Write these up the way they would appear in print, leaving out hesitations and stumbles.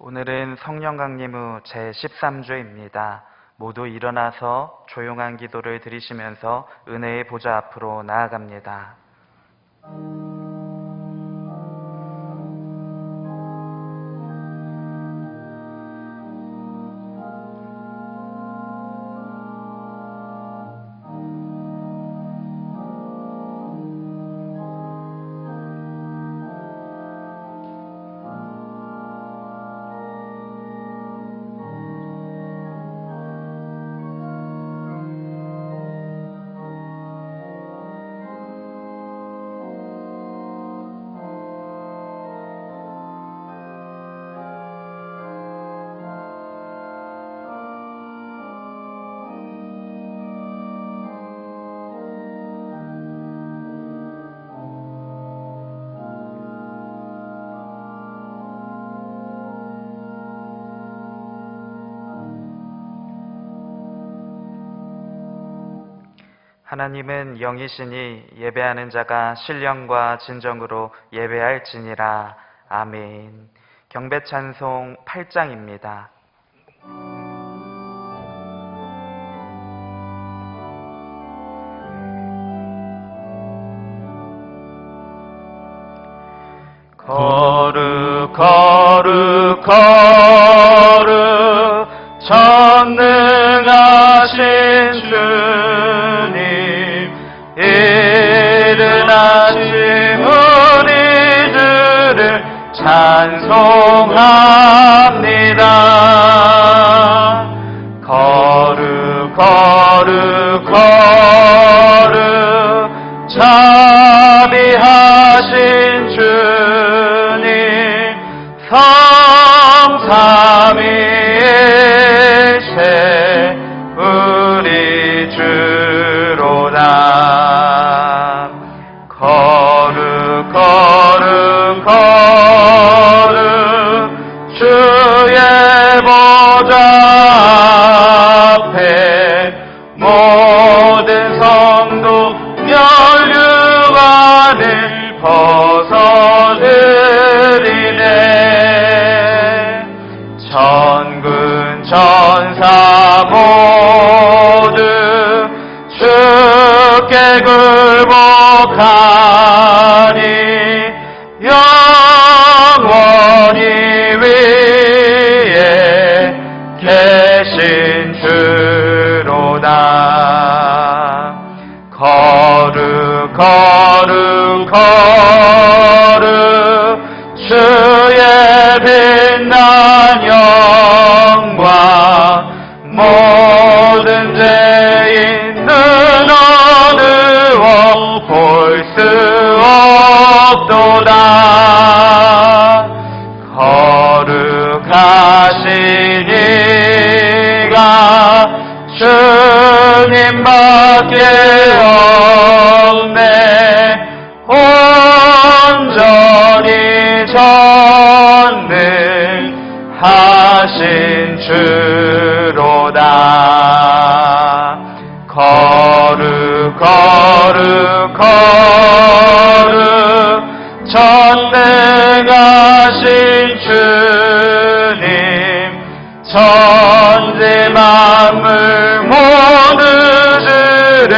오늘은 성령 강림후 제13주입니다. 모두 일어나서 조용한 기도를 드리시면서 은혜의 보좌 앞으로 나아갑니다. 하나님은 영이시니 예배하는 자가 신령과 진정으로 예배할지니라. 아멘. 경배 찬송 8장입니다. 거룩 거룩 거룩 전능하신 주님, 이른 아침 우리 주를 찬송합니다. 거룩 거룩 거룩 자비하신 주님, 성삼위일체 우리 주로다. 거룩 거룩 거룩 주의 보좌 앞에 모든 성도 멸류관을 벗어드리네. 천군 천사 모두 주께 굴복하니 영원히 위에 계신 주로다. 거룩 거룩 거룩 주의 빛난 영광, 모든 죄인 눈 어두워 볼 수 없도다. 거룩하신 이가 주님밖에 없네. 온전히 전능하신 주로다. 거룩 거룩 거룩 전능하신 주님, 천지 만물 모두 주를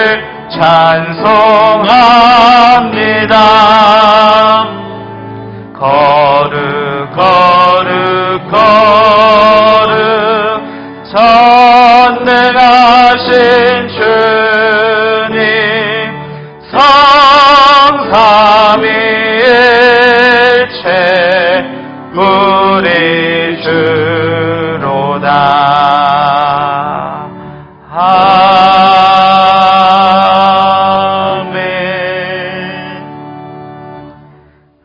찬송합니다. 거룩 거룩 거룩 전능하신 주님, 성삼위일체 우리 주로다. 아멘.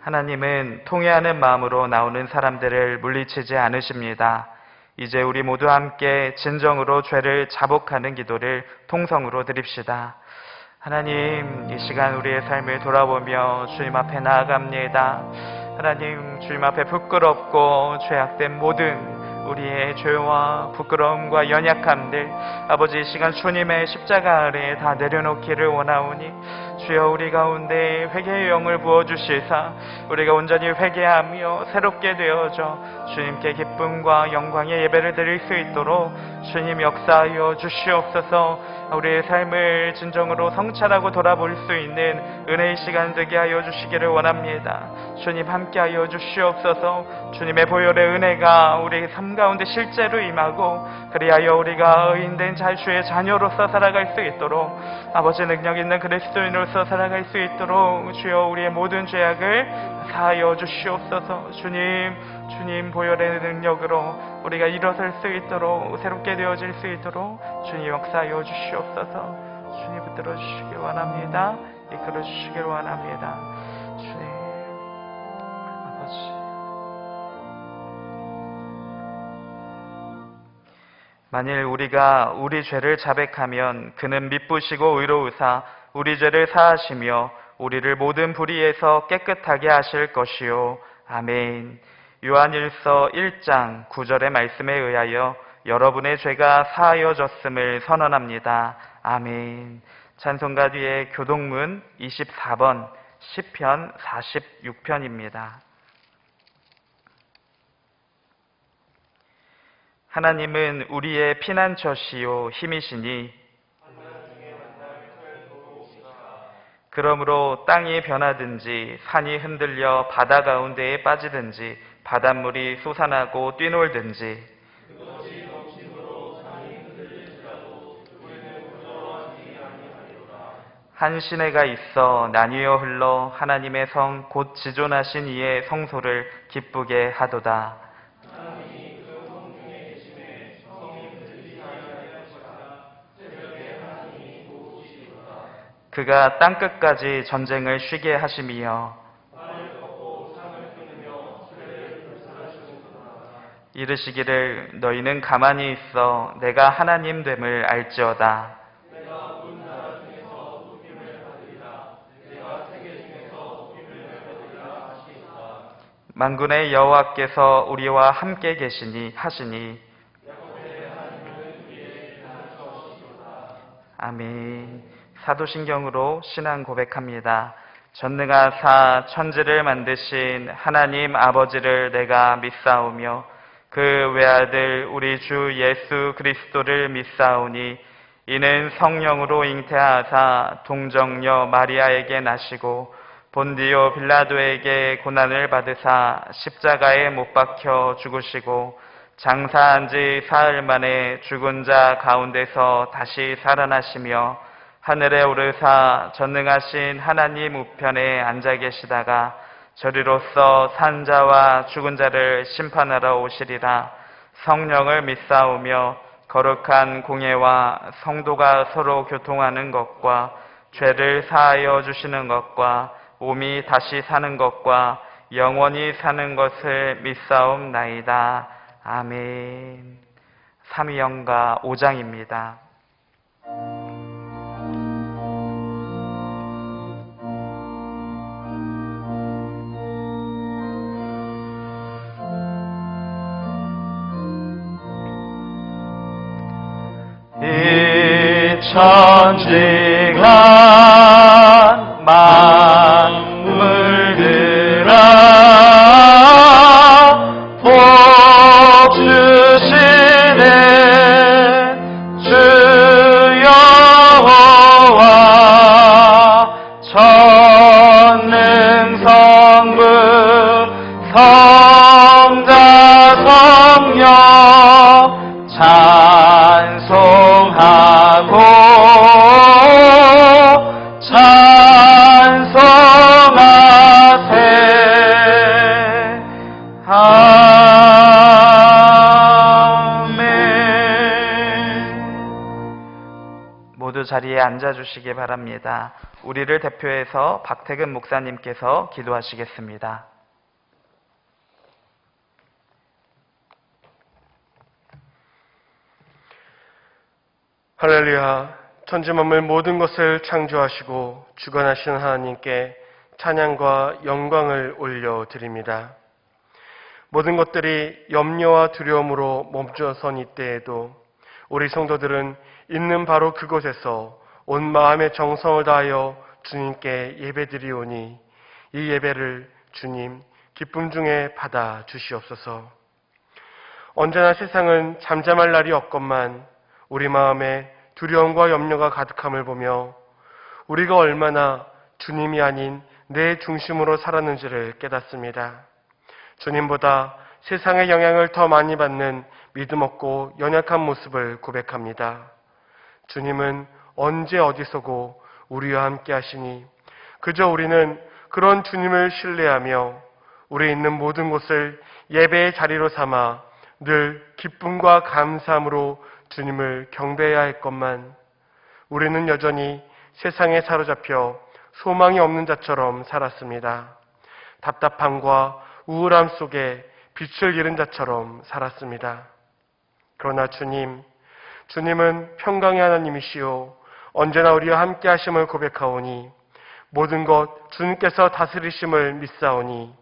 하나님은 통회하는 마음으로 나오는 사람들을 물리치지 않으십니다. 이제 우리 모두 함께 진정으로 죄를 자복하는 기도를 통성으로 드립시다. 하나님, 이 시간 우리의 삶을 돌아보며 주님 앞에 나아갑니다. 하나님, 주님 앞에 부끄럽고 죄악된 모든 우리의 죄와 부끄러움과 연약함들 아버지 이 시간 주님의 십자가 아래에 다 내려놓기를 원하오니 주여 우리 가운데 회개의 영을 부어주시사 우리가 온전히 회개하며 새롭게 되어져 주님께 기쁨과 영광의 예배를 드릴 수 있도록 주님 역사하여 주시옵소서. 우리의 삶을 진정으로 성찰하고 돌아볼 수 있는 은혜의 시간 되게 하여 주시기를 원합니다. 주님 함께하여 주시옵소서. 주님의 보혈의 은혜가 우리 삶 가운데 실제로 임하고 그리하여 우리가 의인된 주의 자녀로서 살아갈 수 있도록 아버지 능력 있는 그리스도인으로서 살아갈 수 있도록 주여 우리의 모든 죄악을 사하여 주시옵소서. 주님 보혈의 능력으로 우리가 일어설 수 있도록 새롭게 되어질 수 있도록 주님 역사하여 주시옵소서. 주님 붙들어 주시길 원합니다. 이끌어 주시길 원합니다. 주님 아버지, 만일 우리가 우리 죄를 자백하면 그는 미쁘시고 의로우사 우리 죄를 사하시며 우리를 모든 불의에서 깨끗하게 하실 것이요. 아멘. 요한일서 1장 9절의 말씀에 의하여 여러분의 죄가 사하여졌음을 선언합니다. 아멘. 찬송가 뒤에 교동문 24번 시편 46편입니다. 하나님은 우리의 피난처시요 힘이시니 그러므로 땅이 변하든지 산이 흔들려 바다 가운데에 빠지든지 바닷물이 솟아나고 뛰놀든지 한 시내가 있어 나뉘어 흘러 하나님의 성 곧 지존하신 이의 성소를 기쁘게 하도다. 그가 땅끝까지 전쟁을 쉬게 하심이여 이르시기를 너희는 가만히 있어 내가 하나님 됨을 알지어다. 만군의 여호와께서 우리와 함께 계시니 하시니 아멘. 사도신경으로 신앙 고백합니다. 전능하사 천지를 만드신 하나님 아버지를 내가 믿사오며 그 외아들 우리 주 예수 그리스도를 믿사오니 이는 성령으로 잉태하사 동정녀 마리아에게 나시고 본디오 빌라도에게 고난을 받으사 십자가에 못 박혀 죽으시고 장사한 지 사흘 만에 죽은 자 가운데서 다시 살아나시며 하늘에 오르사 전능하신 하나님 우편에 앉아 계시다가 저리로서 산 자와 죽은 자를 심판하러 오시리라. 성령을 믿사오며 거룩한 공예와 성도가 서로 교통하는 것과 죄를 사하여 주시는 것과 몸이 다시 사는 것과 영원히 사는 것을 믿사옵나이다. 아멘. 삼위영가 5장입니다. 천지간 만물들아 복 주시는 주 여호와 전능성부 성자 성령 찬송하고 찬송하세. 아멘. 모두 자리에 앉아주시기 바랍니다. 우리를 대표해서 박태근 목사님께서 기도하시겠습니다. 할렐루야. 천지 만물 모든 것을 창조하시고 주관하시는 하나님께 찬양과 영광을 올려드립니다. 모든 것들이 염려와 두려움으로 멈춰선 이때에도 우리 성도들은 있는 바로 그곳에서 온 마음의 정성을 다하여 주님께 예배드리오니 이 예배를 주님 기쁨 중에 받아 주시옵소서. 언제나 세상은 잠잠할 날이 없건만 우리 마음에 두려움과 염려가 가득함을 보며 우리가 얼마나 주님이 아닌 내 중심으로 살았는지를 깨닫습니다. 주님보다 세상의 영향을 더 많이 받는 믿음 없고 연약한 모습을 고백합니다. 주님은 언제 어디서고 우리와 함께 하시니 그저 우리는 그런 주님을 신뢰하며 우리 있는 모든 곳을 예배의 자리로 삼아 늘 기쁨과 감사함으로 주님을 경배해야 했건만 우리는 여전히 세상에 사로잡혀 소망이 없는 자처럼 살았습니다. 답답함과 우울함 속에 빛을 잃은 자처럼 살았습니다. 그러나 주님은 평강의 하나님이시오 언제나 우리와 함께 하심을 고백하오니 모든 것 주님께서 다스리심을 믿사오니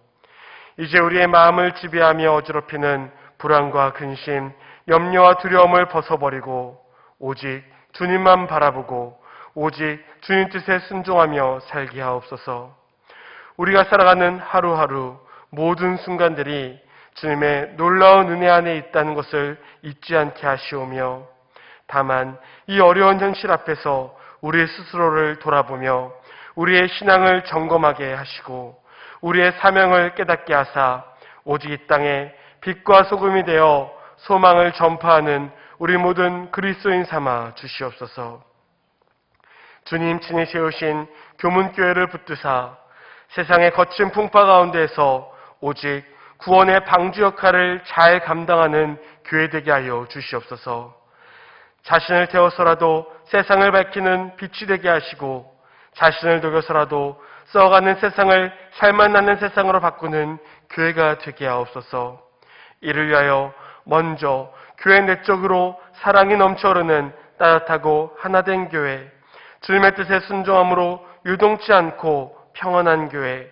이제 우리의 마음을 지배하며 어지럽히는 불안과 근심, 염려와 두려움을 벗어버리고 오직 주님만 바라보고 오직 주님 뜻에 순종하며 살게 하옵소서. 우리가 살아가는 하루하루 모든 순간들이 주님의 놀라운 은혜 안에 있다는 것을 잊지 않게 하시오며 다만 이 어려운 현실 앞에서 우리 스스로를 돌아보며 우리의 신앙을 점검하게 하시고 우리의 사명을 깨닫게 하사 오직 이 땅에 빛과 소금이 되어 소망을 전파하는 우리 모든 그리스도인 삼아 주시옵소서. 주님 친히 세우신 교문교회를 붙드사 세상의 거친 풍파 가운데에서 오직 구원의 방주 역할을 잘 감당하는 교회 되게 하여 주시옵소서. 자신을 태워서라도 세상을 밝히는 빛이 되게 하시고 자신을 녹여서라도 썩어가는 세상을 살맛 나는 세상으로 바꾸는 교회가 되게 하옵소서. 이를 위하여 먼저 교회 내적으로 사랑이 넘쳐흐르는 따뜻하고 하나된 교회, 주님의 뜻에 순종함으로 유동치 않고 평안한 교회,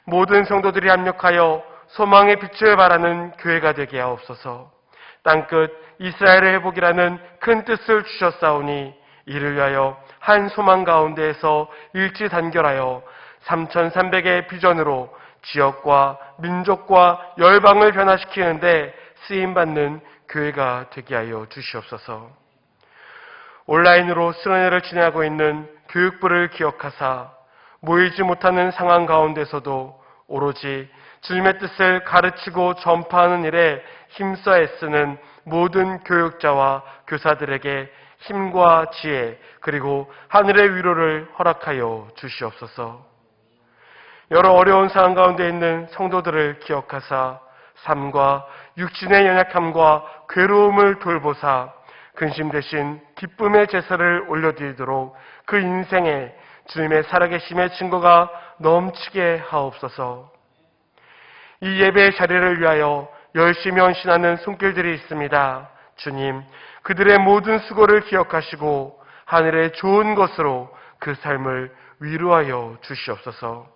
모든 성도들이 합력하여 소망의 빛을 발하는 교회가 되게 하옵소서. 땅끝 이스라엘의 회복이라는 큰 뜻을 주셨사오니 이를 위하여 한 소망 가운데에서 일치단결하여 3,300의 비전으로 지역과 민족과 열방을 변화시키는데 쓰임받는 교회가 되게 하여 주시옵소서. 온라인으로 수련회를 진행하고 있는 교육부를 기억하사 모이지 못하는 상황 가운데서도 오로지 주님의 뜻을 가르치고 전파하는 일에 힘써 애쓰는 모든 교육자와 교사들에게 힘과 지혜 그리고 하늘의 위로를 허락하여 주시옵소서. 여러 어려운 상황 가운데 있는 성도들을 기억하사 삶과 육신의 연약함과 괴로움을 돌보사 근심 대신 기쁨의 제사를 올려드리도록 그 인생에 주님의 살아계심의 증거가 넘치게 하옵소서. 이 예배의 자리를 위하여 열심히 헌신하는 손길들이 있습니다. 주님, 그들의 모든 수고를 기억하시고 하늘의 좋은 것으로 그 삶을 위로하여 주시옵소서.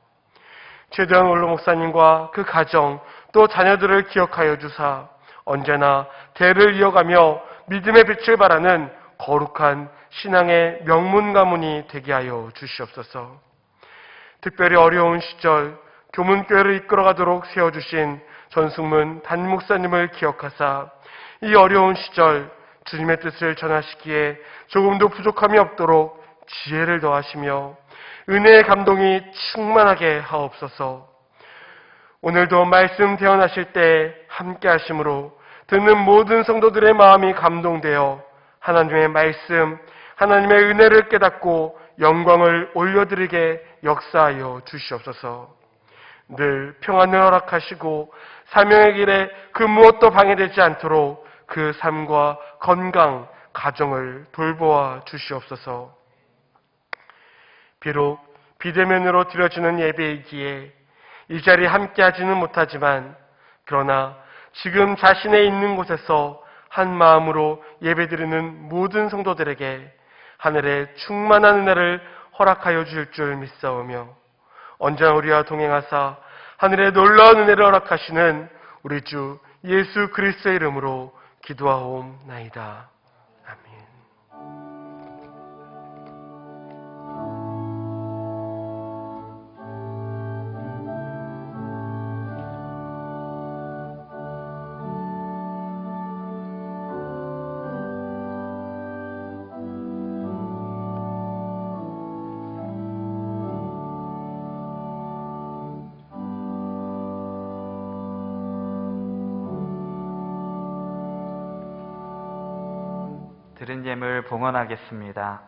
최대한 원로 목사님과 그 가정 또 자녀들을 기억하여 주사 언제나 대를 이어가며 믿음의 빛을 발하는 거룩한 신앙의 명문 가문이 되게 하여 주시옵소서. 특별히 어려운 시절 교문교회를 이끌어가도록 세워주신 전승문 담임목사님을 기억하사 이 어려운 시절 주님의 뜻을 전하시기에 조금도 부족함이 없도록 지혜를 더하시며 은혜의 감동이 충만하게 하옵소서. 오늘도 말씀 대언하실 때 함께 하심으로 듣는 모든 성도들의 마음이 감동되어 하나님의 말씀, 하나님의 은혜를 깨닫고 영광을 올려드리게 역사하여 주시옵소서. 늘 평안을 허락하시고 사명의 길에 그 무엇도 방해되지 않도록 그 삶과 건강, 가정을 돌보아 주시옵소서. 비록 비대면으로 드려지는 예배이기에 이 자리에 함께하지는 못하지만 그러나 지금 자신의 있는 곳에서 한 마음으로 예배드리는 모든 성도들에게 하늘의 충만한 은혜를 허락하여 주실 줄 믿사오며 언제나 우리와 동행하사 하늘의 놀라운 은혜를 허락하시는 우리 주 예수 그리스도의 이름으로 기도하옵나이다. 아멘. 드린 예물 봉헌하겠습니다.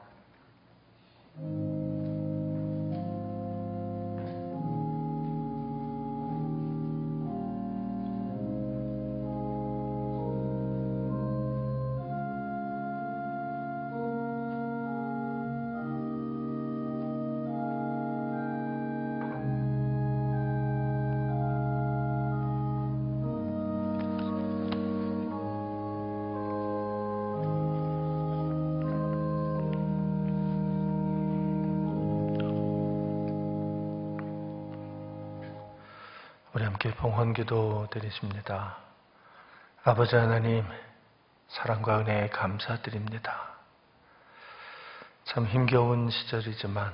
우리 함께 봉헌기도 드리십니다. 아버지 하나님, 사랑과 은혜에 감사드립니다. 참 힘겨운 시절이지만,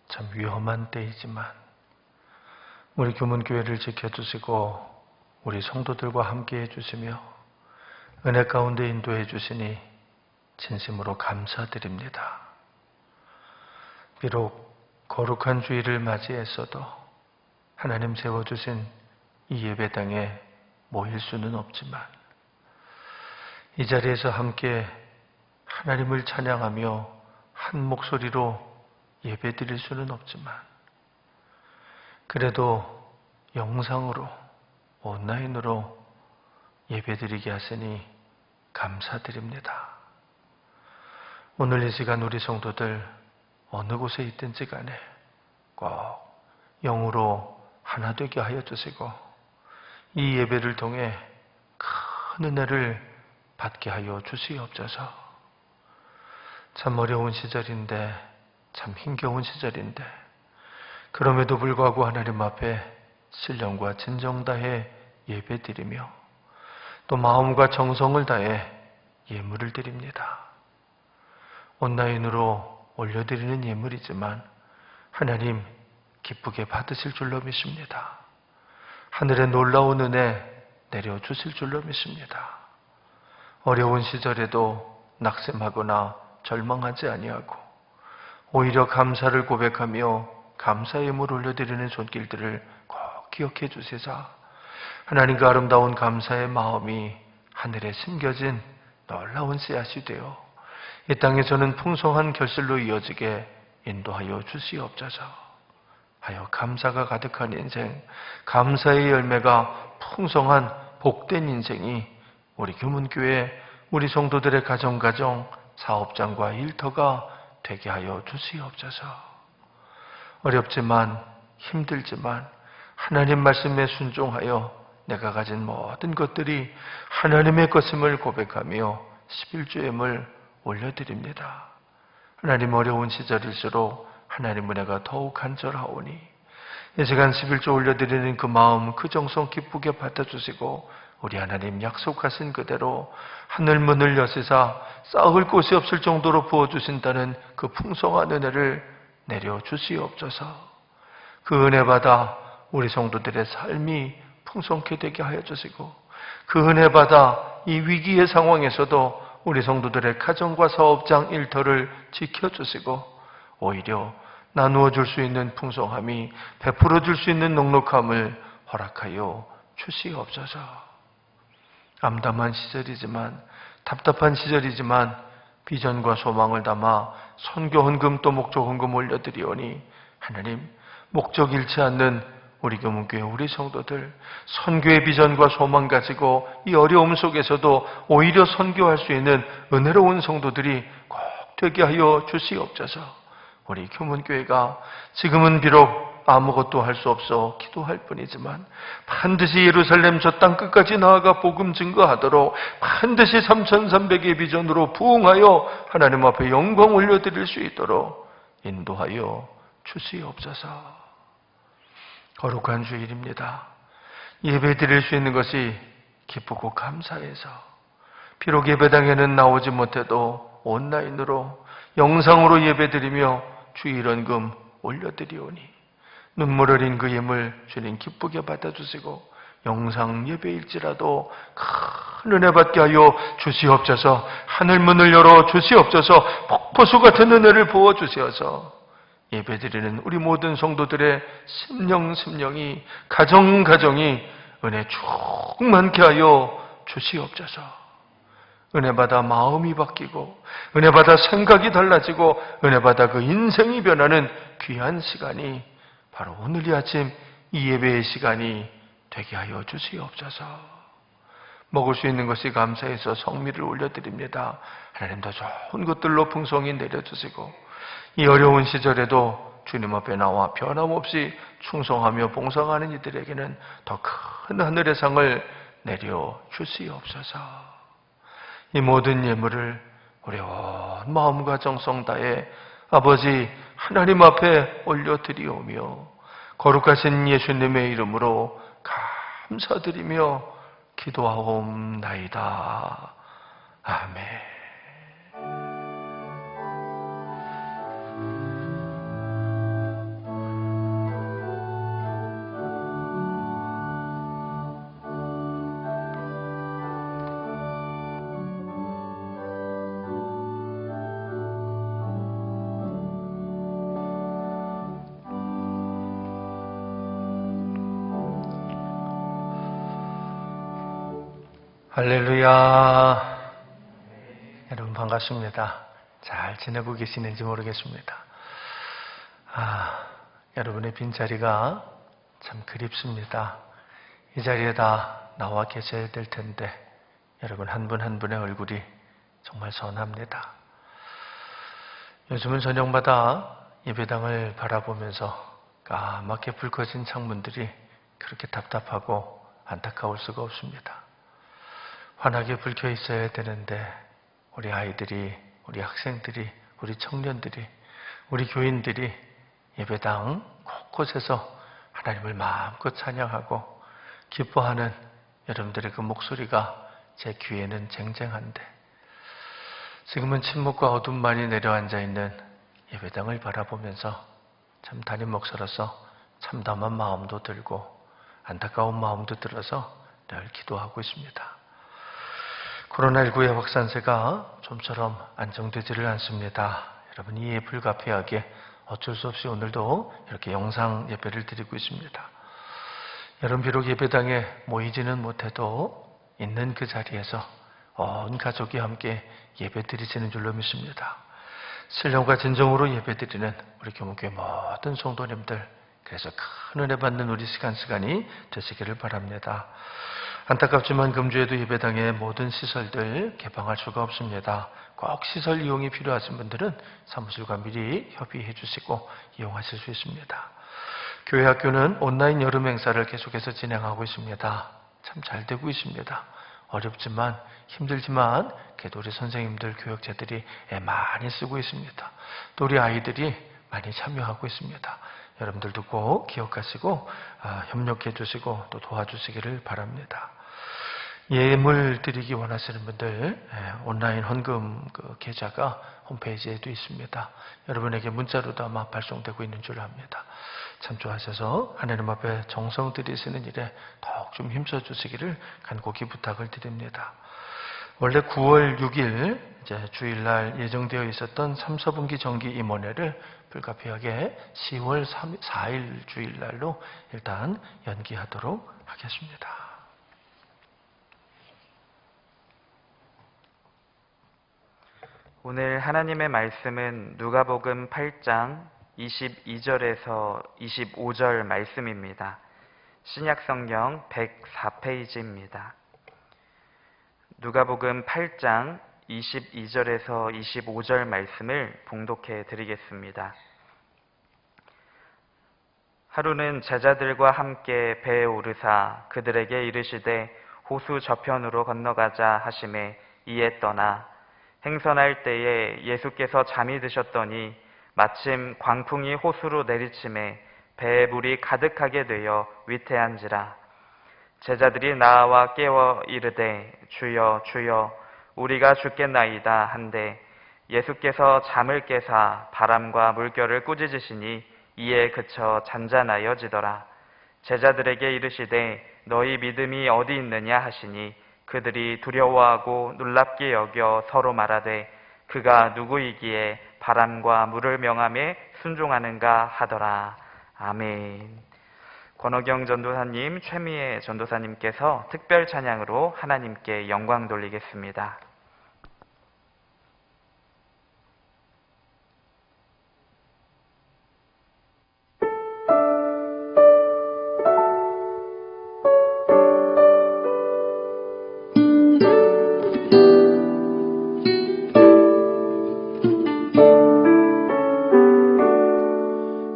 참 위험한 때이지만 우리 교문교회를 지켜주시고 우리 성도들과 함께해 주시며 은혜 가운데 인도해 주시니 진심으로 감사드립니다. 비록 거룩한 주일을 맞이했어도 하나님 세워주신 이 예배당에 모일 수는 없지만 이 자리에서 함께 하나님을 찬양하며 한 목소리로 예배드릴 수는 없지만 그래도 영상으로 온라인으로 예배드리게 하시니 감사드립니다. 오늘 이 시간 우리 성도들 어느 곳에 있든지 간에 꼭 영으로 하나 되게 하여 주시고 이 예배를 통해 큰 은혜를 받게 하여 주시옵소서. 참 어려운 시절인데, 참 힘겨운 시절인데 그럼에도 불구하고 하나님 앞에 신령과 진정 다해 예배드리며 또 마음과 정성을 다해 예물을 드립니다. 온라인으로 올려드리는 예물이지만 하나님 기쁘게 받으실 줄로 믿습니다. 하늘의 놀라운 은혜 내려주실 줄로 믿습니다. 어려운 시절에도 낙심하거나 절망하지 아니하고 오히려 감사를 고백하며 감사의 예물 올려드리는 손길들을 꼭 기억해 주시사 하나님과 아름다운 감사의 마음이 하늘에 심겨진 놀라운 씨앗이 되어 이 땅에서는 풍성한 결실로 이어지게 인도하여 주시옵소서. 하여 감사가 가득한 인생, 감사의 열매가 풍성한 복된 인생이 우리 교문교회, 우리 성도들의 가정, 사업장과 일터가 되게 하여 주시옵소서. 어렵지만 힘들지만 하나님 말씀에 순종하여 내가 가진 모든 것들이 하나님의 것임을 고백하며 11주임을 올려드립니다. 하나님 어려운 시절일수록 하나님 은혜가 더욱 간절하오니 이 시간 11조 올려드리는 그 마음, 그 정성 기쁘게 받아주시고 우리 하나님 약속하신 그대로 하늘문을 여시사 쌓을 곳이 없을 정도로 부어주신다는 그 풍성한 은혜를 내려주시옵소서. 그 은혜 받아 우리 성도들의 삶이 풍성케 되게 하여 주시고 그 은혜 받아 이 위기의 상황에서도 우리 성도들의 가정과 사업장 일터를 지켜주시고 오히려 나누어 줄 수 있는 풍성함이 베풀어 줄 수 있는 넉넉함을 허락하여 주시옵소서. 암담한 시절이지만 답답한 시절이지만 비전과 소망을 담아 선교 헌금 또 목적 헌금 올려드리오니 하나님 목적 잃지 않는 우리 교문교회 우리 성도들 선교의 비전과 소망 가지고 이 어려움 속에서도 오히려 선교할 수 있는 은혜로운 성도들이 꼭 되게 하여 주시옵소서. 우리 교문교회가 지금은 비록 아무것도 할 수 없어 기도할 뿐이지만 반드시 예루살렘 저 땅 끝까지 나아가 복음 증거하도록 반드시 3,300의 비전으로 부응하여 하나님 앞에 영광 올려드릴 수 있도록 인도하여 주시옵소서. 거룩한 주일입니다. 예배 드릴 수 있는 것이 기쁘고 감사해서 비록 예배당에는 나오지 못해도 온라인으로 영상으로 예배 드리며 주일원금 올려드리오니 눈물 어린 그 예물 주님 기쁘게 받아주시고 영상 예배일지라도 큰 은혜 받게 하여 주시옵소서. 하늘문을 열어 주시옵소서. 폭포수 같은 은혜를 부어 주시어서 예배드리는 우리 모든 성도들의 심령이 가정이 은혜 충만케 하여 주시옵소서. 은혜 받아 마음이 바뀌고 은혜 받아 생각이 달라지고 은혜 받아 그 인생이 변하는 귀한 시간이 바로 오늘 이 아침 이 예배의 시간이 되게 하여 주시옵소서. 먹을 수 있는 것이 감사해서 성미를 올려드립니다. 하나님도 좋은 것들로 풍성히 내려주시고 이 어려운 시절에도 주님 앞에 나와 변함없이 충성하며 봉사하는 이들에게는 더 큰 하늘의 상을 내려 주시옵소서. 이 모든 예물을 우리 온 마음과 정성 다해 아버지 하나님 앞에 올려드리오며 거룩하신 예수님의 이름으로 감사드리며 기도하옵나이다. 아멘. 할렐루야. 여러분 반갑습니다. 잘 지내고 계시는지 모르겠습니다. 여러분의 빈자리가 참 그립습니다. 이 자리에 다 나와 계셔야 될 텐데 여러분 한 분 한 분의 얼굴이 정말 선합니다. 요즘은 저녁마다 예배당을 바라보면서 까맣게 불 꺼진 창문들이 그렇게 답답하고 안타까울 수가 없습니다. 환하게 불 켜 있어야 되는데 우리 아이들이, 우리 학생들이, 우리 청년들이, 우리 교인들이 예배당 곳곳에서 하나님을 마음껏 찬양하고 기뻐하는 여러분들의 그 목소리가 제 귀에는 쟁쟁한데 지금은 침묵과 어둠만이 내려앉아 있는 예배당을 바라보면서 참 담임 목사로서 참담한 마음도 들고 안타까운 마음도 들어서 늘 기도하고 있습니다. 코로나19의 확산세가 좀처럼 안정되지를 않습니다. 여러분 이에 불가피하게 어쩔 수 없이 오늘도 이렇게 영상 예배를 드리고 있습니다. 여러분 비록 예배당에 모이지는 못해도 있는 그 자리에서 온 가족이 함께 예배 드리시는 줄로 믿습니다. 신령과 진정으로 예배 드리는 우리 교문교회 모든 성도님들, 그래서 큰 은혜 받는 우리 시간이 되시기를 바랍니다. 안타깝지만 금주에도 예배당의 모든 시설들 개방할 수가 없습니다. 꼭 시설 이용이 필요하신 분들은 사무실과 미리 협의해 주시고 이용하실 수 있습니다. 교회 학교는 온라인 여름 행사를 계속해서 진행하고 있습니다. 참 잘 되고 있습니다. 어렵지만 힘들지만 그래도 우리 선생님들, 교역자들이 애 많이 쓰고 있습니다. 또 우리 아이들이 많이 참여하고 있습니다. 여러분들도 꼭 기억하시고 협력해 주시고 또 도와주시기를 바랍니다. 예물 드리기 원하시는 분들 온라인 헌금 계좌가 홈페이지에도 있습니다. 여러분에게 문자로도 아마 발송되고 있는 줄 압니다. 참조하셔서 하나님 앞에 정성 들이시는 일에 더욱 좀 힘써 주시기를 간곡히 부탁을 드립니다. 원래 9월 6일 이제 주일날 예정되어 있었던 3, 4분기 정기 임원회를 불가피하게 10월 4일 주일날로 일단 연기하도록 하겠습니다. 오늘 하나님의 말씀은 누가복음 8장 22절에서 25절 말씀입니다. 신약성경 104페이지입니다. 누가복음 8장 22절에서 25절 말씀을 봉독해 드리겠습니다. 하루는 제자들과 함께 배에 오르사 그들에게 이르시되 호수 저편으로 건너가자 하시매 이에 떠나 행선할 때에 예수께서 잠이 드셨더니 마침 광풍이 호수로 내리침에 배에 물이 가득하게 되어 위태한지라. 제자들이 나와 깨워 이르되 주여 주여 우리가 죽겠나이다 한데 예수께서 잠을 깨사 바람과 물결을 꾸짖으시니 이에 그쳐 잔잔하여지더라. 제자들에게 이르시되 너희 믿음이 어디 있느냐 하시니 그들이 두려워하고 놀랍게 여겨 서로 말하되 그가 누구이기에 바람과 물을 명함에 순종하는가 하더라. 아멘. 권호경 전도사님, 최미애 전도사님께서 특별 찬양으로 하나님께 영광 돌리겠습니다.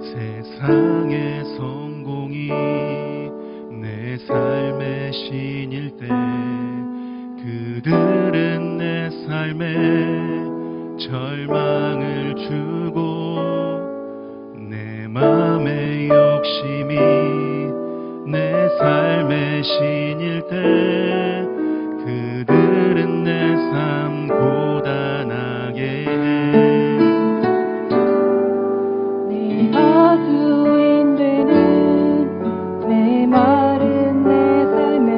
세상의 성공이 내 삶의 신일 때 그들은 내 삶에 절망을 주고 내 맘의 욕심이 내 삶의 신일 때 그들은 내 삶 고단하게 해. 하수인 되는 내 마른 내 삶에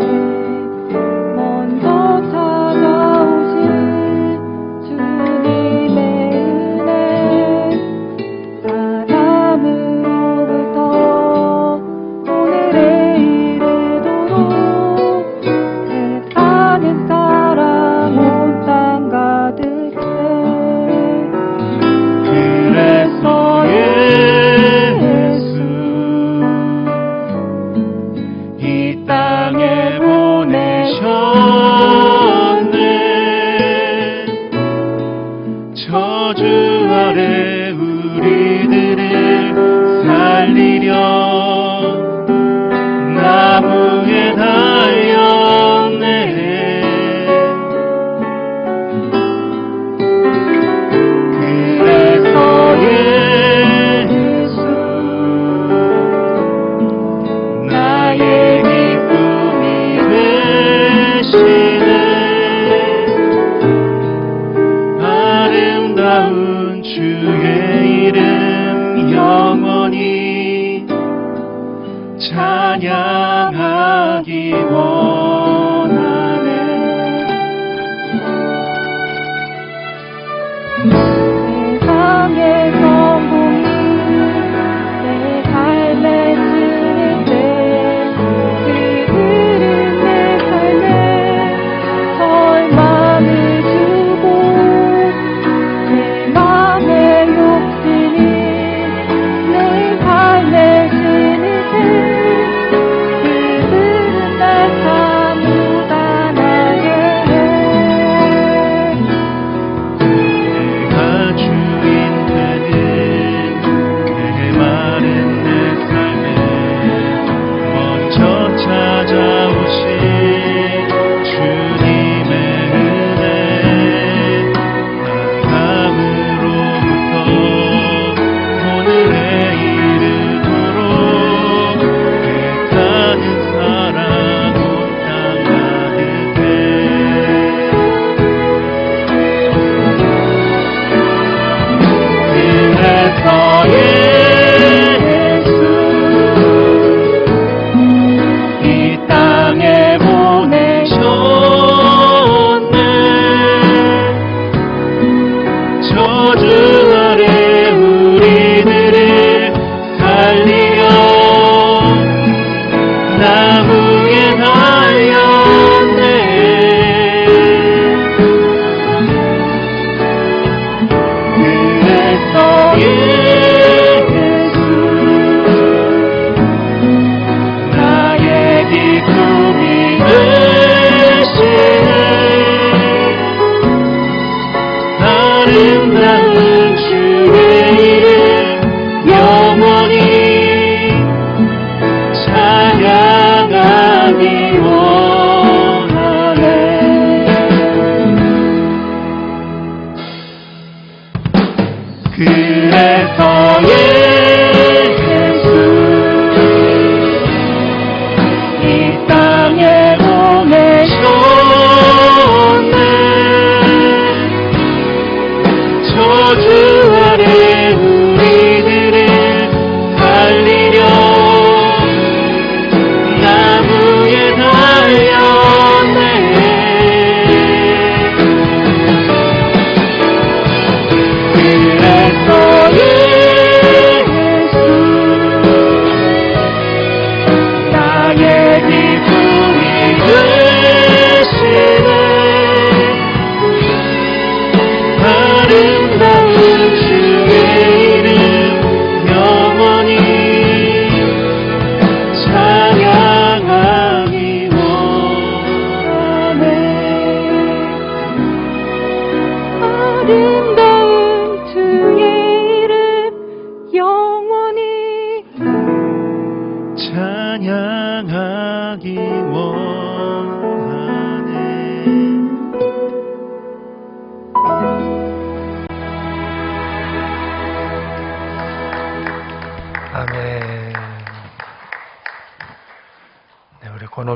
먼저 찾아오신 주님의 은혜 사람으로부터 오늘에 이르도록 세상은 살아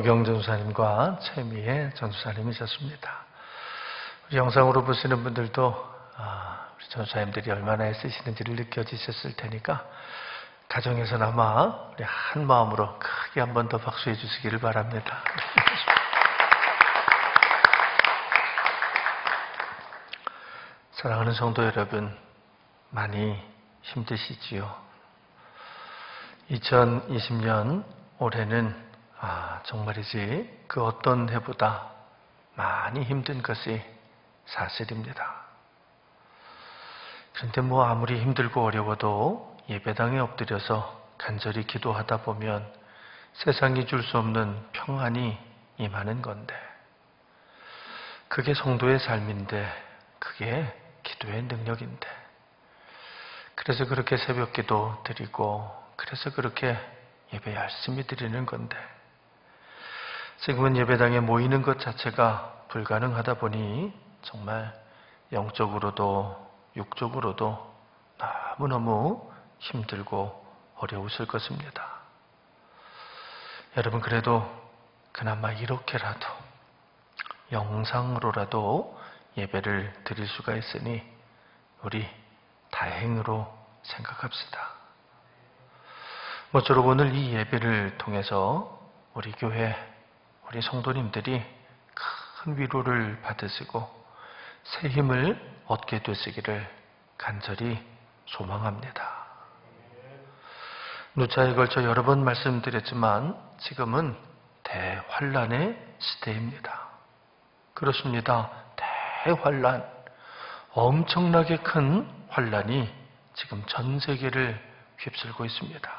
김호경 전수사님과 최미애 전수사님이셨습니다. 우리 영상으로 보시는 분들도 우리 전수사님들이 얼마나 애쓰시는지를 느껴지셨을 테니까 가정에서나마 우리 한 마음으로 크게 한 번 더 박수해 주시기를 바랍니다. 사랑하는 성도 여러분, 많이 힘드시지요? 2020년 올해는 정말이지 그 어떤 해보다 많이 힘든 것이 사실입니다. 그런데 아무리 힘들고 어려워도 예배당에 엎드려서 간절히 기도하다 보면 세상이 줄 수 없는 평안이 임하는 건데, 그게 성도의 삶인데, 그게 기도의 능력인데, 그래서 그렇게 새벽 기도 드리고, 그래서 그렇게 예배 열심히 드리는 건데, 지금은 예배당에 모이는 것 자체가 불가능하다 보니 정말 영적으로도 육적으로도 너무너무 힘들고 어려우실 것입니다. 여러분, 그래도 그나마 이렇게라도 영상으로라도 예배를 드릴 수가 있으니 우리 다행으로 생각합시다. 모쪼록 오늘 이 예배를 통해서 우리 교회, 우리 성도님들이 큰 위로를 받으시고 새 힘을 얻게 되시기를 간절히 소망합니다. 누차에 걸쳐 여러 번 말씀드렸지만 지금은 대환란의 시대입니다. 그렇습니다. 대환란, 엄청나게 큰 환란이 지금 전 세계를 휩쓸고 있습니다.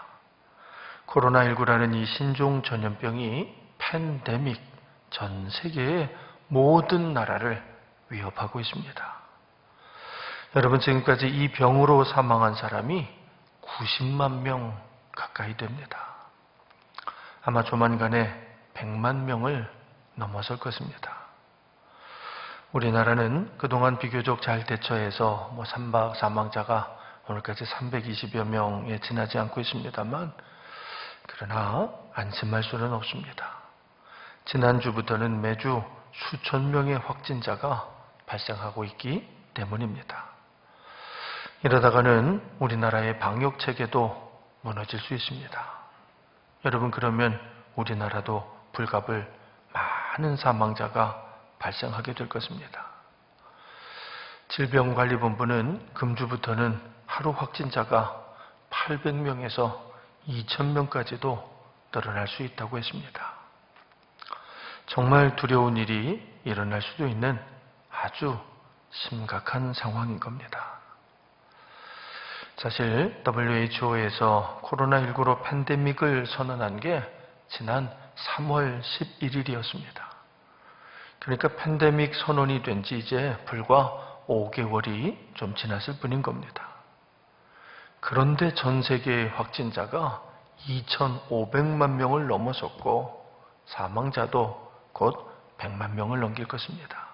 코로나19라는 이 신종 전염병이 팬데믹, 전 세계의 모든 나라를 위협하고 있습니다. 여러분, 지금까지 이 병으로 사망한 사람이 90만 명 가까이 됩니다. 아마 조만간에 100만 명을 넘어설 것입니다. 우리나라는 그동안 비교적 잘 대처해서 사망자가 오늘까지 320여 명에 지나지 않고 있습니다만, 그러나 안심할 수는 없습니다. 지난주부터는 매주 수천 명의 확진자가 발생하고 있기 때문입니다. 이러다가는 우리나라의 방역 체계도 무너질 수 있습니다. 여러분, 그러면 우리나라도 불갑을 많은 사망자가 발생하게 될 것입니다. 질병관리본부는 금주부터는 하루 확진자가 800명에서 2000명까지도 늘어날 수 있다고 했습니다. 정말 두려운 일이 일어날 수도 있는 아주 심각한 상황인 겁니다. 사실 WHO에서 코로나19로 팬데믹을 선언한 게 지난 3월 11일이었습니다. 그러니까 팬데믹 선언이 된 지 이제 불과 5개월이 좀 지났을 뿐인 겁니다. 그런데 전 세계의 확진자가 2,500만 명을 넘어섰고 사망자도 곧 100만 명을 넘길 것입니다.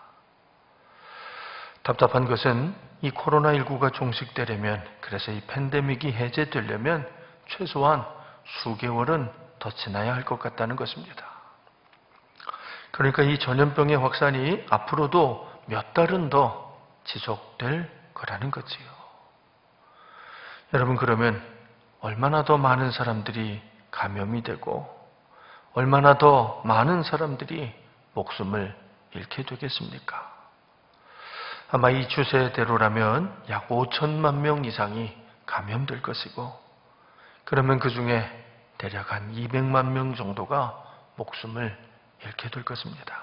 답답한 것은 이 코로나19가 종식되려면, 그래서 이 팬데믹이 해제되려면 최소한 수개월은 더 지나야 할 것 같다는 것입니다. 그러니까 이 전염병의 확산이 앞으로도 몇 달은 더 지속될 거라는 거지요. 여러분, 그러면 얼마나 더 많은 사람들이 감염이 되고 얼마나 더 많은 사람들이 목숨을 잃게 되겠습니까? 아마 이 추세대로라면 약 5천만 명 이상이 감염될 것이고, 그러면 그 중에 대략 한 200만 명 정도가 목숨을 잃게 될 것입니다.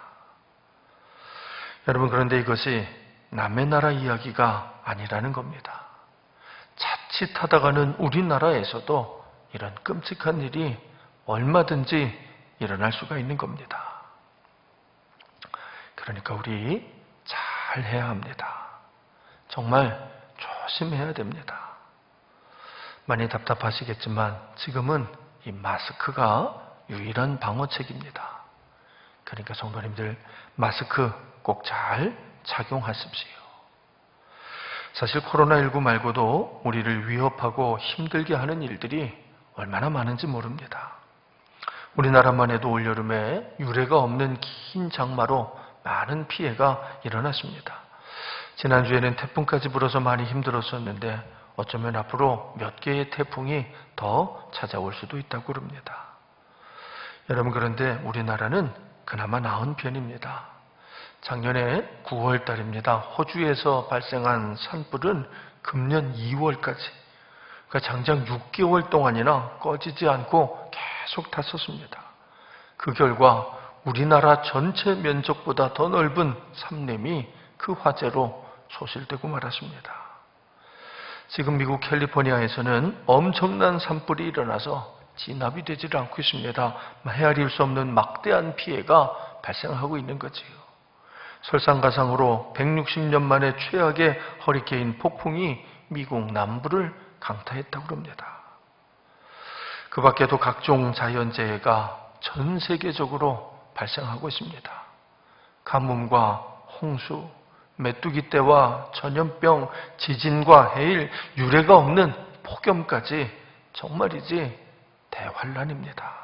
여러분, 그런데 이것이 남의 나라 이야기가 아니라는 겁니다. 자칫하다가는 우리나라에서도 이런 끔찍한 일이 얼마든지 일어날 수가 있는 겁니다. 그러니까 우리 잘 해야 합니다. 정말 조심해야 됩니다. 많이 답답하시겠지만 지금은 이 마스크가 유일한 방어책입니다. 그러니까 성도님들, 마스크 꼭 잘 착용하십시오. 사실 코로나19 말고도 우리를 위협하고 힘들게 하는 일들이 얼마나 많은지 모릅니다. 우리나라만 해도 올여름에 유례가 없는 긴 장마로 많은 피해가 일어났습니다. 지난주에는 태풍까지 불어서 많이 힘들었었는데 어쩌면 앞으로 몇 개의 태풍이 더 찾아올 수도 있다고 그럽니다. 여러분, 그런데 우리나라는 그나마 나은 편입니다. 작년에 9월 달입니다. 호주에서 발생한 산불은 금년 2월까지, 그러니까 장장 6개월 동안이나 꺼지지 않고 계속 탔었습니다. 그 결과 우리나라 전체 면적보다 더 넓은 삼림이 그 화재로 소실되고 말았습니다. 지금 미국 캘리포니아에서는 엄청난 산불이 일어나서 진압이 되질 않고 있습니다. 헤아릴 수 없는 막대한 피해가 발생하고 있는 거지요. 설상가상으로 160년 만에 최악의 허리케인 폭풍이 미국 남부를 강타했다고 합니다. 그 밖에도 각종 자연재해가 전 세계적으로 발생하고 있습니다. 가뭄과 홍수, 메뚜기 떼와 전염병, 지진과 해일, 유례가 없는 폭염까지 정말이지 대환란입니다.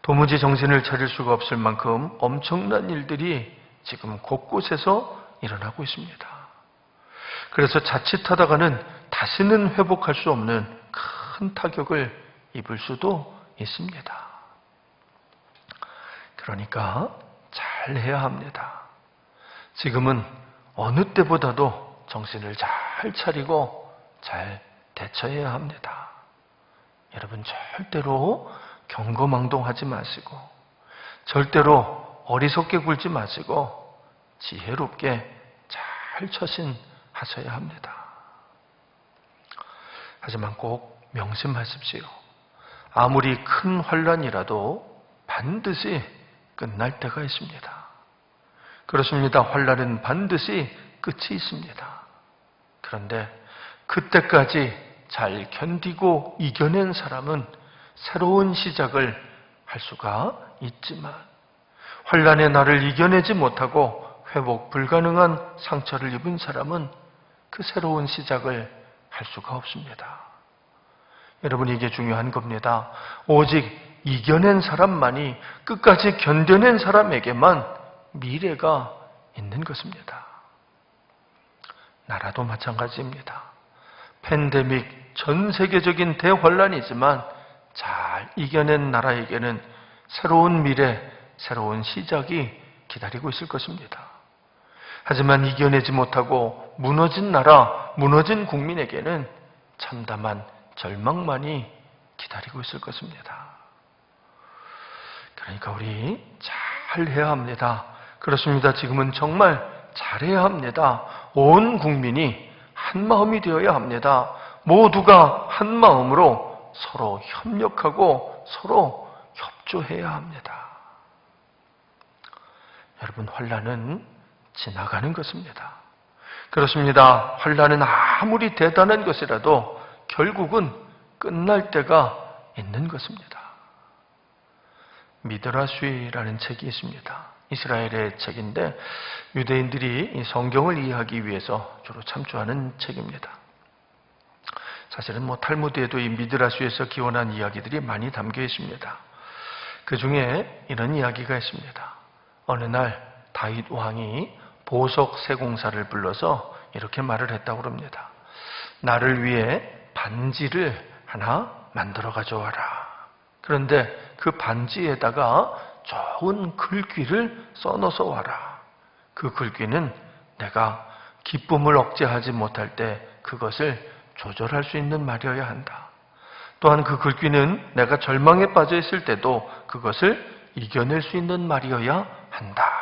도무지 정신을 차릴 수가 없을 만큼 엄청난 일들이 지금 곳곳에서 일어나고 있습니다. 그래서 자칫하다가는 다시는 회복할 수 없는 큰 타격을 입을 수도 있습니다. 그러니까 잘 해야 합니다. 지금은 어느 때보다도 정신을 잘 차리고 잘 대처해야 합니다. 여러분, 절대로 경거망동하지 마시고, 절대로 어리석게 굴지 마시고 지혜롭게 잘 처신하셔야 합니다. 하지만 꼭 명심하십시오. 아무리 큰 환란이라도 반드시 끝날 때가 있습니다. 그렇습니다. 환란은 반드시 끝이 있습니다. 그런데 그때까지 잘 견디고 이겨낸 사람은 새로운 시작을 할 수가 있지만, 환란의 날을 이겨내지 못하고 회복 불가능한 상처를 입은 사람은 그 새로운 시작을 할 수가 없습니다. 여러분, 이게 중요한 겁니다. 오직 이겨낸 사람만이, 끝까지 견뎌낸 사람에게만 미래가 있는 것입니다. 나라도 마찬가지입니다. 팬데믹, 전 세계적인 대환란이지만 잘 이겨낸 나라에게는 새로운 미래, 새로운 시작이 기다리고 있을 것입니다. 하지만 이겨내지 못하고 무너진 나라, 무너진 국민에게는 참담한 절망만이 기다리고 있을 것입니다. 그러니까 우리 잘 해야 합니다. 그렇습니다. 지금은 정말 잘해야 합니다. 온 국민이 한 마음이 되어야 합니다. 모두가 한 마음으로 서로 협력하고 서로 협조해야 합니다. 여러분, 환란은 지나가는 것입니다. 그렇습니다. 환란은 아무리 대단한 것이라도 결국은 끝날 때가 있는 것입니다. 미드라슈라는 책이 있습니다. 이스라엘의 책인데 유대인들이 이 성경을 이해하기 위해서 주로 참조하는 책입니다. 사실은 탈무드에도 이 미드라슈에서 기원한 이야기들이 많이 담겨 있습니다. 그 중에 이런 이야기가 있습니다. 어느 날 다윗 왕이 보석 세공사를 불러서 이렇게 말을 했다고 합니다. 나를 위해 반지를 하나 만들어 가져와라. 그런데 그 반지에다가 좋은 글귀를 써넣어서 와라. 그 글귀는 내가 기쁨을 억제하지 못할 때 그것을 조절할 수 있는 말이어야 한다. 또한 그 글귀는 내가 절망에 빠져 있을 때도 그것을 이겨낼 수 있는 말이어야 한다.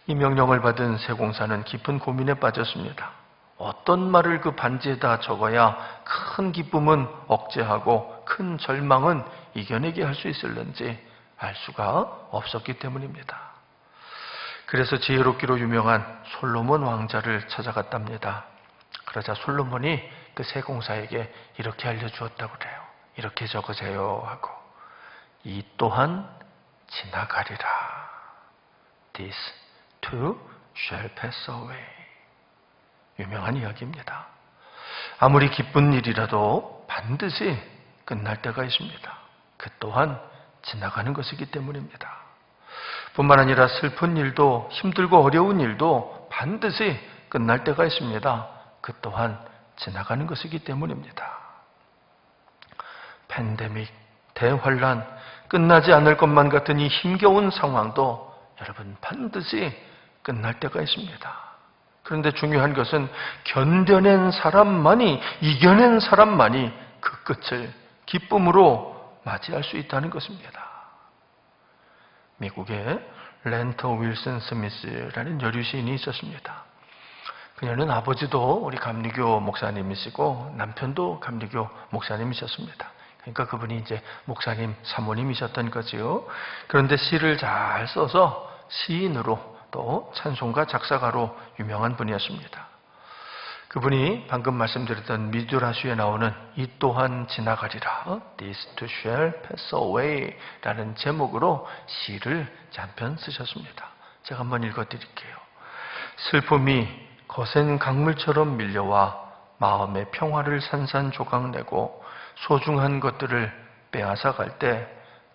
이 명령을 받은 세공사는 깊은 고민에 빠졌습니다. 어떤 말을 그 반지에다 적어야 큰 기쁨은 억제하고 큰 절망은 이겨내게 할 수 있을는지 알 수가 없었기 때문입니다. 그래서 지혜롭기로 유명한 솔로몬 왕자를 찾아갔답니다. 그러자 솔로몬이 그 세공사에게 이렇게 알려주었다고 그래요. 이렇게 적으세요 하고, 이 또한 지나가리라. This too shall pass away. 유명한 이야기입니다. 아무리 기쁜 일이라도 반드시 끝날 때가 있습니다. 그 또한 지나가는 것이기 때문입니다. 뿐만 아니라 슬픈 일도 힘들고 어려운 일도 반드시 끝날 때가 있습니다. 그 또한 지나가는 것이기 때문입니다. 팬데믹, 대환란, 끝나지 않을 것만 같은 이 힘겨운 상황도 여러분 반드시 끝날 때가 있습니다. 그런데 중요한 것은 견뎌낸 사람만이, 이겨낸 사람만이 그 끝을 기쁨으로 맞이할 수 있다는 것입니다. 미국에 랜터 윌슨 스미스라는 여류 시인이 있었습니다. 그녀는 아버지도 우리 감리교 목사님이시고 남편도 감리교 목사님이셨습니다. 그러니까 그분이 이제 목사님, 사모님이셨던 거지요. 그런데 시를 잘 써서 시인으로 또 찬송가 작사가로 유명한 분이었습니다. 그분이 방금 말씀드렸던 미드라슈에 나오는 이 또한 지나가리라, This too shall pass away 라는 제목으로 시를 한 편 쓰셨습니다. 제가 한번 읽어드릴게요. 슬픔이 거센 강물처럼 밀려와 마음의 평화를 산산조각내고 소중한 것들을 빼앗아갈 때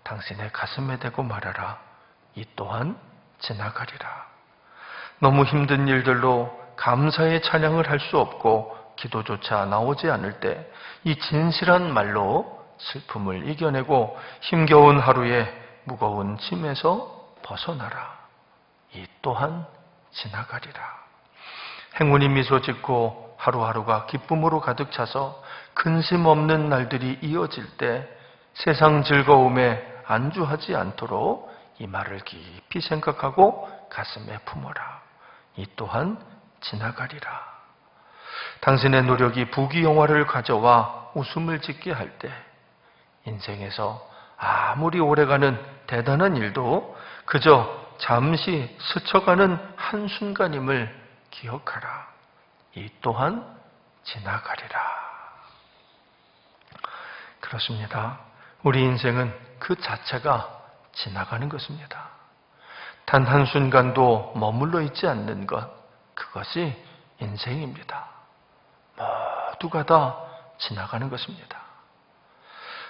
당신의 가슴에 대고 말하라. 이 또한 지나가리라. 너무 힘든 일들로 감사의 찬양을 할 수 없고 기도조차 나오지 않을 때 이 진실한 말로 슬픔을 이겨내고 힘겨운 하루에 무거운 짐에서 벗어나라. 이 또한 지나가리라. 행운이 미소 짓고 하루하루가 기쁨으로 가득 차서 근심 없는 날들이 이어질 때 세상 즐거움에 안주하지 않도록 이 말을 깊이 생각하고 가슴에 품어라. 이 또한 지나가리라. 당신의 노력이 부귀영화를 가져와 웃음을 짓게 할 때 인생에서 아무리 오래가는 대단한 일도 그저 잠시 스쳐가는 한순간임을 기억하라. 이 또한 지나가리라. 그렇습니다. 우리 인생은 그 자체가 지나가는 것입니다. 단 한순간도 머물러 있지 않는 것, 그것이 인생입니다. 모두가 다 지나가는 것입니다.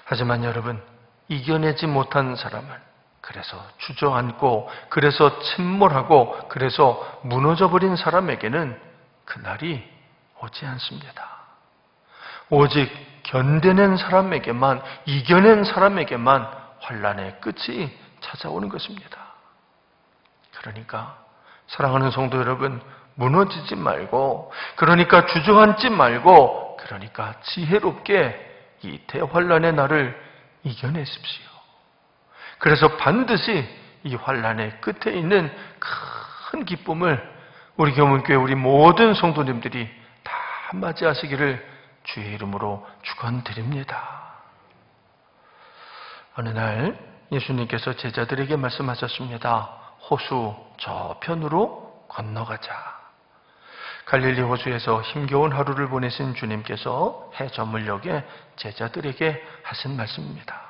하지만 여러분, 이겨내지 못한 사람은 그래서 주저앉고, 그래서 침몰하고, 그래서 무너져버린 사람에게는 그날이 오지 않습니다. 오직 견뎌낸 사람에게만, 이겨낸 사람에게만 환난의 끝이 찾아오는 것입니다. 그러니까 사랑하는 성도 여러분, 무너지지 말고, 그러니까 주저앉지 말고, 그러니까 지혜롭게 이 대환란의 날을 이겨내십시오. 그래서 반드시 이 환란의 끝에 있는 큰 기쁨을 우리 교문교회 우리 모든 성도님들이 다 맞이하시기를 주의 이름으로 축원드립니다. 어느 날 예수님께서 제자들에게 말씀하셨습니다. 호수 저편으로 건너가자. 갈릴리 호수에서 힘겨운 하루를 보내신 주님께서 해저물역에 제자들에게 하신 말씀입니다.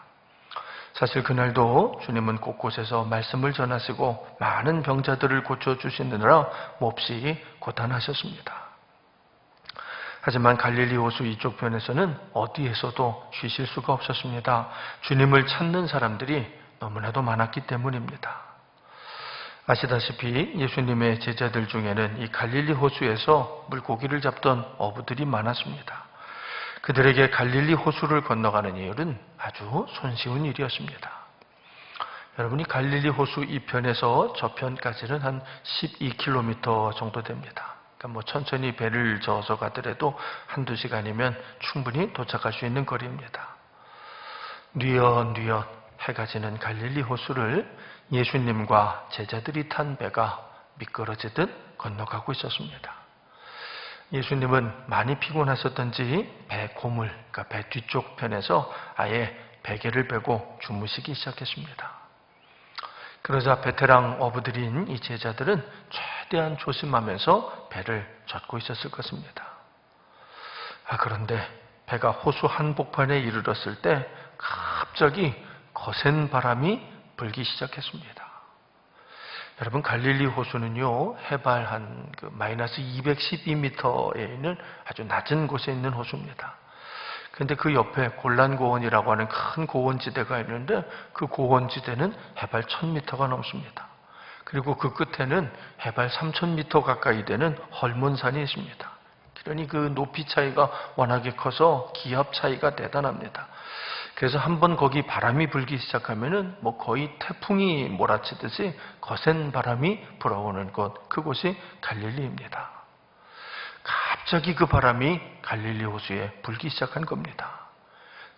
사실 그날도 주님은 곳곳에서 말씀을 전하시고 많은 병자들을 고쳐주시느라 몹시 고단하셨습니다. 하지만 갈릴리 호수 이쪽 편에서는 어디에서도 쉬실 수가 없었습니다. 주님을 찾는 사람들이 너무나도 많았기 때문입니다. 아시다시피 예수님의 제자들 중에는 이 갈릴리 호수에서 물고기를 잡던 어부들이 많았습니다. 그들에게 갈릴리 호수를 건너가는 일은 아주 손쉬운 일이었습니다. 여러분이 갈릴리 호수 이편에서 저편까지는 한 12km 정도 됩니다. 그러니까 천천히 배를 저어서 가더라도 한두 시간이면 충분히 도착할 수 있는 거리입니다. 뉘엿뉘엿 해가 지는 갈릴리 호수를 예수님과 제자들이 탄 배가 미끄러지듯 건너가고 있었습니다. 예수님은 많이 피곤하셨던지 배 고물, 그러니까 배 뒤쪽 편에서 아예 베개를 베고 주무시기 시작했습니다. 그러자 베테랑 어부들인 이 제자들은 최대한 조심하면서 배를 젓고 있었을 것입니다. 그런데 배가 호수 한복판에 이르렀을 때 갑자기 거센 바람이 불기 시작했습니다. 여러분, 갈릴리 호수는요, 해발 한 마이너스 212m에 있는 아주 낮은 곳에 있는 호수입니다. 근데 그 옆에 골란고원이라고 하는 큰 고원지대가 있는데 그 고원지대는 해발 1000m가 넘습니다. 그리고 그 끝에는 해발 3000m 가까이 되는 헐몬산이 있습니다. 그러니 그 높이 차이가 워낙에 커서 기압 차이가 대단합니다. 그래서 한번 거기 바람이 불기 시작하면은 뭐 거의 태풍이 몰아치듯이 거센 바람이 불어오는 곳, 그곳이 갈릴리입니다. 갑자기 그 바람이 갈릴리 호수에 불기 시작한 겁니다.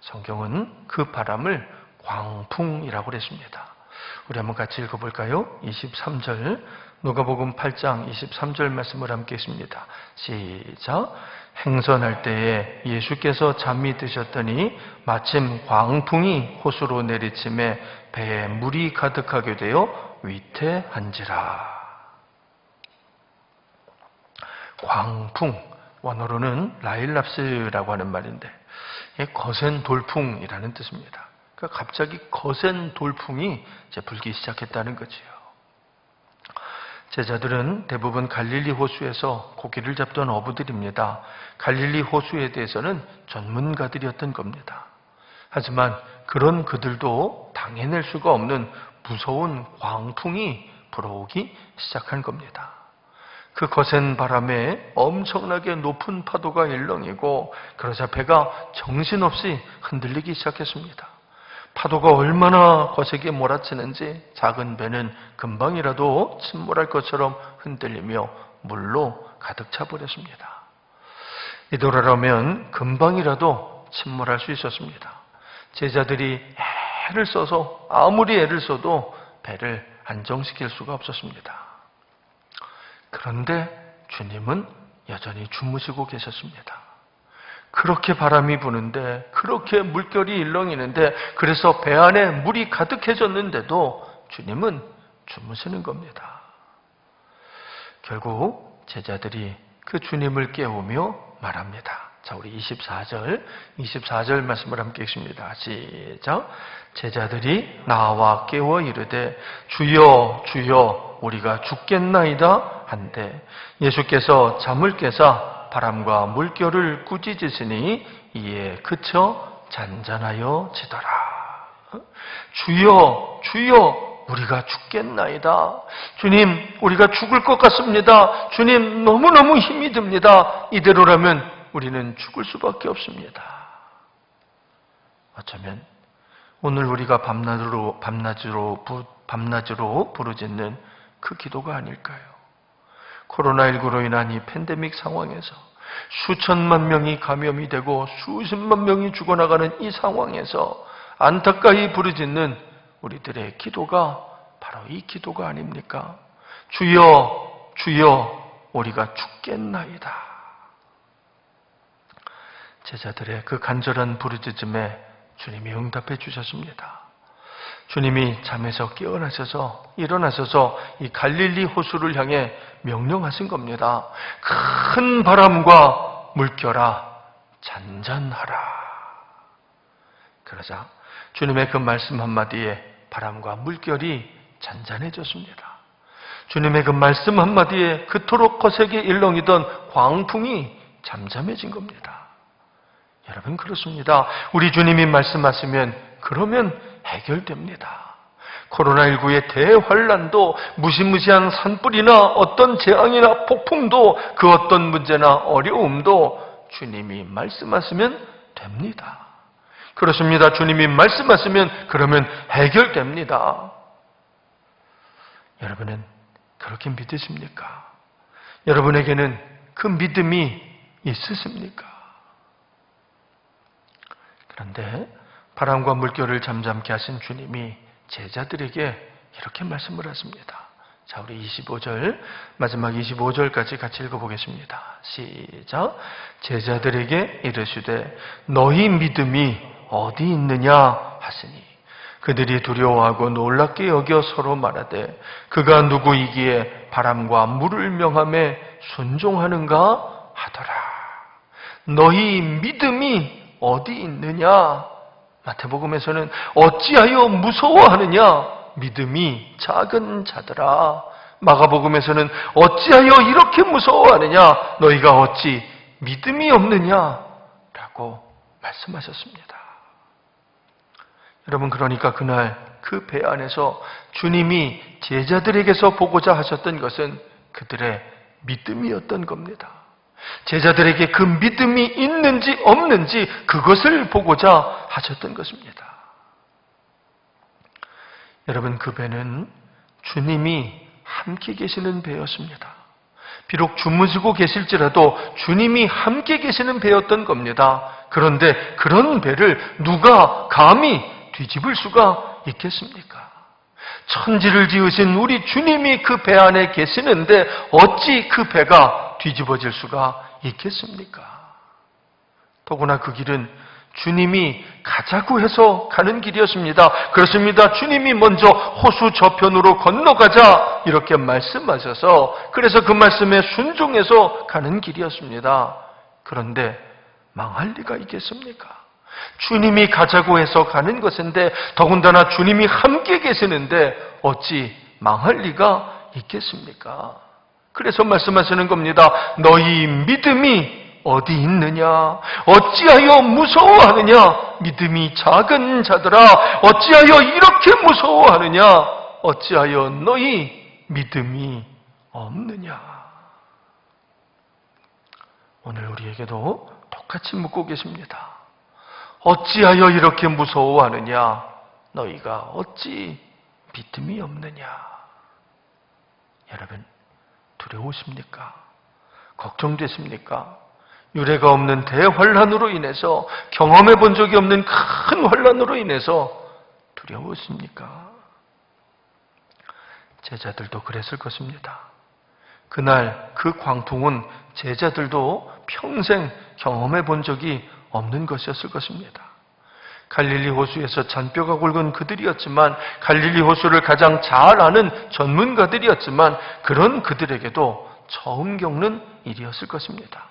성경은 그 바람을 광풍이라고 그랬습니다. 우리 한번 같이 읽어볼까요? 23절, 누가복음 8장 23절 말씀을 함께 했습니다. 시작. 행선할 때에 예수께서 잠이 드셨더니 마침 광풍이 호수로 내리침에 배에 물이 가득하게 되어 위태한지라. 광풍, 원어로는 라일랍스라고 하는 말인데 거센 돌풍이라는 뜻입니다. 그러니까 갑자기 거센 돌풍이 이제 불기 시작했다는 거지요. 제자들은 대부분 갈릴리 호수에서 고기를 잡던 어부들입니다. 갈릴리 호수에 대해서는 전문가들이었던 겁니다. 하지만 그런 그들도 당해낼 수가 없는 무서운 광풍이 불어오기 시작한 겁니다. 그 거센 바람에 엄청나게 높은 파도가 일렁이고 그러자 배가 정신없이 흔들리기 시작했습니다. 파도가 얼마나 거세게 몰아치는지 작은 배는 금방이라도 침몰할 것처럼 흔들리며 물로 가득 차버렸습니다. 이대로라면 금방이라도 침몰할 수 있었습니다. 제자들이 애를 써서 아무리 애를 써도 배를 안정시킬 수가 없었습니다. 그런데 주님은 여전히 주무시고 계셨습니다. 그렇게 바람이 부는데, 그렇게 물결이 일렁이는데, 그래서 배 안에 물이 가득해졌는데도 주님은 주무시는 겁니다. 결국 제자들이 그 주님을 깨우며 말합니다. 자, 우리 24절 말씀을 함께 읽습니다. 시작. 제자들이 나와 깨워 이르되 주여 주여 우리가 죽겠나이다 한데 예수께서 잠을 깨사 바람과 물결을 꾸짖으시니 이에 그쳐 잔잔하여 지더라. 주여 주여 우리가 죽겠나이다. 주님, 우리가 죽을 것 같습니다. 주님, 너무너무 힘이 듭니다. 이대로라면 우리는 죽을 수밖에 없습니다. 어쩌면 오늘 우리가 밤낮으로 부르짖는 그 기도가 아닐까요? 코로나19로 인한 이 팬데믹 상황에서 수천만 명이 감염이 되고 수십만 명이 죽어나가는 이 상황에서 안타까이 부르짖는 우리들의 기도가 바로 이 기도가 아닙니까? 주여 주여 우리가 죽겠나이다. 제자들의 그 간절한 부르짖음에 주님이 응답해 주셨습니다. 주님이 잠에서 깨어나셔서 일어나셔서 이 갈릴리 호수를 향해 명령하신 겁니다. 큰 바람과 물결아 잔잔하라. 그러자 주님의 그 말씀 한마디에 바람과 물결이 잔잔해졌습니다. 주님의 그 말씀 한마디에 그토록 거세게 일렁이던 광풍이 잠잠해진 겁니다. 여러분, 그렇습니다. 우리 주님이 말씀하시면 그러면 해결됩니다. 코로나19의 대환란도, 무시무시한 산불이나 어떤 재앙이나 폭풍도, 그 어떤 문제나 어려움도 주님이 말씀하시면 됩니다. 그렇습니다. 주님이 말씀하시면 그러면 해결됩니다. 여러분은 그렇게 믿으십니까? 여러분에게는 그 믿음이 있으십니까? 그런데 바람과 물결을 잠잠케 하신 주님이 제자들에게 이렇게 말씀을 하십니다. 자, 우리 25절, 마지막 25절까지 같이 읽어보겠습니다. 시작. 제자들에게 이르시되 너희 믿음이 어디 있느냐 하시니 그들이 두려워하고 놀랍게 여겨 서로 말하되 그가 누구이기에 바람과 물을 명함에 순종하는가 하더라. 너희 믿음이 어디 있느냐? 마태복음에서는 어찌하여 무서워하느냐? 믿음이 작은 자들아. 마가복음에서는 어찌하여 이렇게 무서워하느냐? 너희가 어찌 믿음이 없느냐? 라고 말씀하셨습니다. 여러분, 그러니까 그날 그 배 안에서 주님이 제자들에게서 보고자 하셨던 것은 그들의 믿음이었던 겁니다. 제자들에게 그 믿음이 있는지 없는지 그것을 보고자 하셨던 것입니다. 여러분, 그 배는 주님이 함께 계시는 배였습니다. 비록 주무시고 계실지라도 주님이 함께 계시는 배였던 겁니다. 그런데 그런 배를 누가 감히 뒤집을 수가 있겠습니까? 천지를 지으신 우리 주님이 그 배 안에 계시는데 어찌 그 배가 뒤집어질 수가 있겠습니까? 더구나 그 길은 주님이 가자고 해서 가는 길이었습니다. 그렇습니다. 주님이 먼저 호수 저편으로 건너가자 이렇게 말씀하셔서 그래서 그 말씀에 순종해서 가는 길이었습니다. 그런데 망할 리가 있겠습니까? 주님이 가자고 해서 가는 것인데 더군다나 주님이 함께 계시는데 어찌 망할 리가 있겠습니까? 그래서 말씀하시는 겁니다. 너희 믿음이 어디 있느냐? 어찌하여 무서워하느냐? 믿음이 작은 자들아, 어찌하여 이렇게 무서워하느냐? 어찌하여 너희 믿음이 없느냐? 오늘 우리에게도 똑같이 묻고 계십니다. 어찌하여 이렇게 무서워하느냐? 너희가 어찌 믿음이 없느냐? 여러분, 두려우십니까? 걱정되십니까? 유례가 없는 대환란으로 인해서, 경험해 본 적이 없는 큰 환란으로 인해서 두려우십니까? 제자들도 그랬을 것입니다. 그날 그 광풍은 제자들도 평생 경험해 본 적이 없는 것이었을 것입니다. 갈릴리 호수에서 잔뼈가 굵은 그들이었지만, 갈릴리 호수를 가장 잘 아는 전문가들이었지만 그런 그들에게도 처음 겪는 일이었을 것입니다.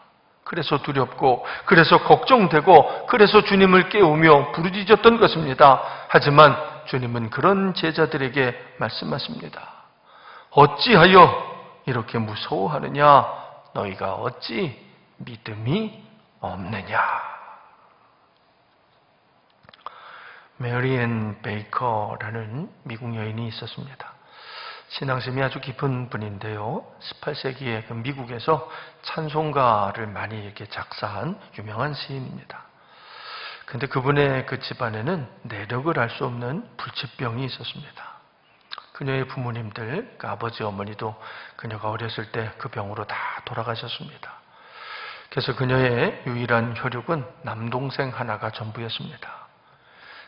그래서 두렵고, 그래서 걱정되고, 그래서 주님을 깨우며 부르짖었던 것입니다. 하지만 주님은 그런 제자들에게 말씀하십니다. 어찌하여 이렇게 무서워하느냐? 너희가 어찌 믿음이 없느냐? 메리 앤 베이커라는 미국 여인이 있었습니다. 신앙심이 아주 깊은 분인데요. 18세기에 그 미국에서 찬송가를 많이 이렇게 작사한 유명한 시인입니다. 근데 그분의 그 집안에는 내력을 알 수 없는 불치병이 있었습니다. 그녀의 부모님들, 그 아버지, 어머니도 그녀가 어렸을 때 그 병으로 다 돌아가셨습니다. 그래서 그녀의 유일한 혈육은 남동생 하나가 전부였습니다.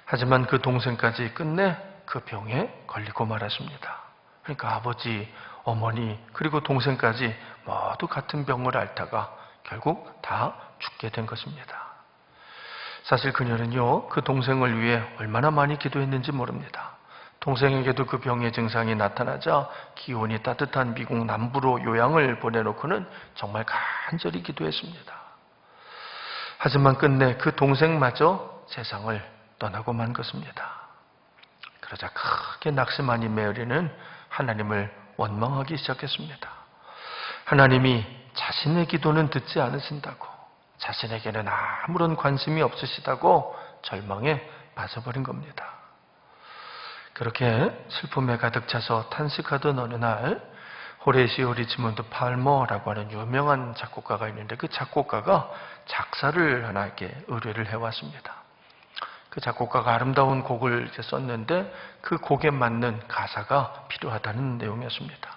하지만 그 동생까지 끝내 그 병에 걸리고 말았습니다. 그러니까 아버지, 어머니, 그리고 동생까지 모두 같은 병을 앓다가 결국 다 죽게 된 것입니다. 사실 그녀는요, 그 동생을 위해 얼마나 많이 기도했는지 모릅니다. 동생에게도 그 병의 증상이 나타나자 기온이 따뜻한 미국 남부로 요양을 보내놓고는 정말 간절히 기도했습니다. 하지만 끝내 그 동생마저 세상을 떠나고 만 것입니다. 그러자 크게 낙심한 이 메리는 하나님을 원망하기 시작했습니다. 하나님이 자신의 기도는 듣지 않으신다고, 자신에게는 아무런 관심이 없으시다고 절망에 빠져버린 겁니다. 그렇게 슬픔에 가득 차서 탄식하던 어느 날 호레시오 리치몬드 팔머라고 하는 유명한 작곡가가 있는데 그 작곡가가 작사를 하나 이렇게 의뢰를 해왔습니다. 그 작곡가가 아름다운 곡을 이제 썼는데 그 곡에 맞는 가사가 필요하다는 내용이었습니다.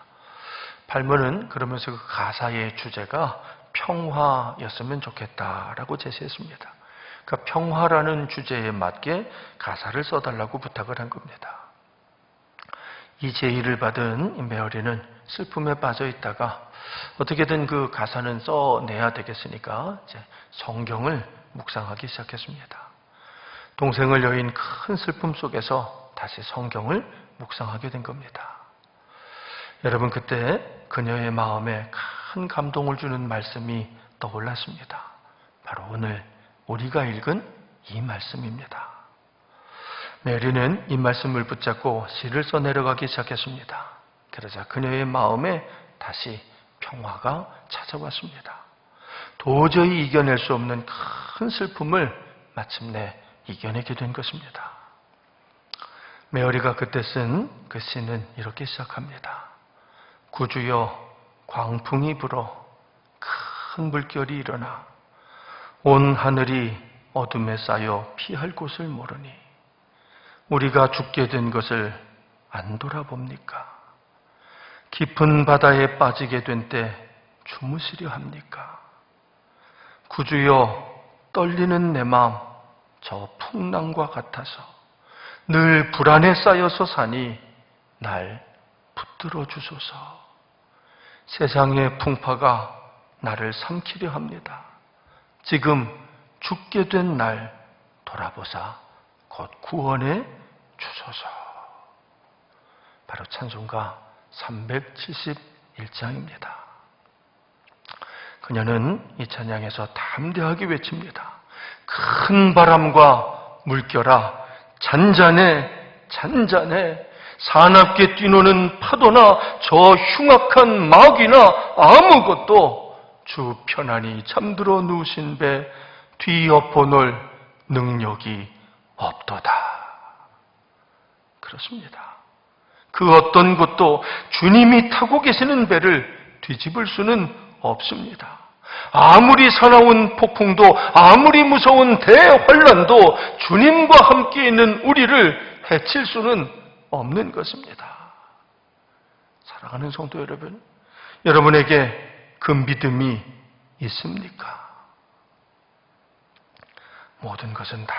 팔머는 그러면서 그 가사의 주제가 평화였으면 좋겠다라고 제시했습니다. 그러니까 평화라는 주제에 맞게 가사를 써달라고 부탁을 한 겁니다. 이 제의를 받은 메어리는 슬픔에 빠져 있다가 어떻게든 그 가사는 써내야 되겠으니까 이제 성경을 묵상하기 시작했습니다. 동생을 여인 큰 슬픔 속에서 다시 성경을 묵상하게 된 겁니다. 여러분, 그때 그녀의 마음에 큰 감동을 주는 말씀이 떠올랐습니다. 바로 오늘 우리가 읽은 이 말씀입니다. 메리는 이 말씀을 붙잡고 시를 써내려가기 시작했습니다. 그러자 그녀의 마음에 다시 평화가 찾아왔습니다. 도저히 이겨낼 수 없는 큰 슬픔을 마침내 이겨내게 된 것입니다. 메어리가 그때 쓴 그 시는 이렇게 시작합니다. 구주여, 광풍이 불어 큰 물결이 일어나 온 하늘이 어둠에 쌓여 피할 곳을 모르니 우리가 죽게 된 것을 안 돌아봅니까? 깊은 바다에 빠지게 된 때 주무시려 합니까? 구주여, 떨리는 내 마음 저 풍랑과 같아서 늘 불안에 쌓여서 사니 날 붙들어 주소서. 세상의 풍파가 나를 삼키려 합니다. 지금 죽게 된 날 돌아보사 곧 구원해 주소서. 바로 찬송가 371장입니다. 그녀는 이 찬양에서 담대하게 외칩니다. 큰 바람과 물결아, 잔잔해, 잔잔해. 사납게 뛰노는 파도나 저 흉악한 마귀나 아무것도 주 편안히 잠들어 누우신 배 뒤엎어 놓을 능력이 없도다. 그렇습니다. 그 어떤 것도 주님이 타고 계시는 배를 뒤집을 수는 없습니다. 아무리 사나운 폭풍도, 아무리 무서운 대환란도 주님과 함께 있는 우리를 해칠 수는 없는 것입니다. 사랑하는 성도 여러분, 여러분에게 그 믿음이 있습니까? 모든 것은 다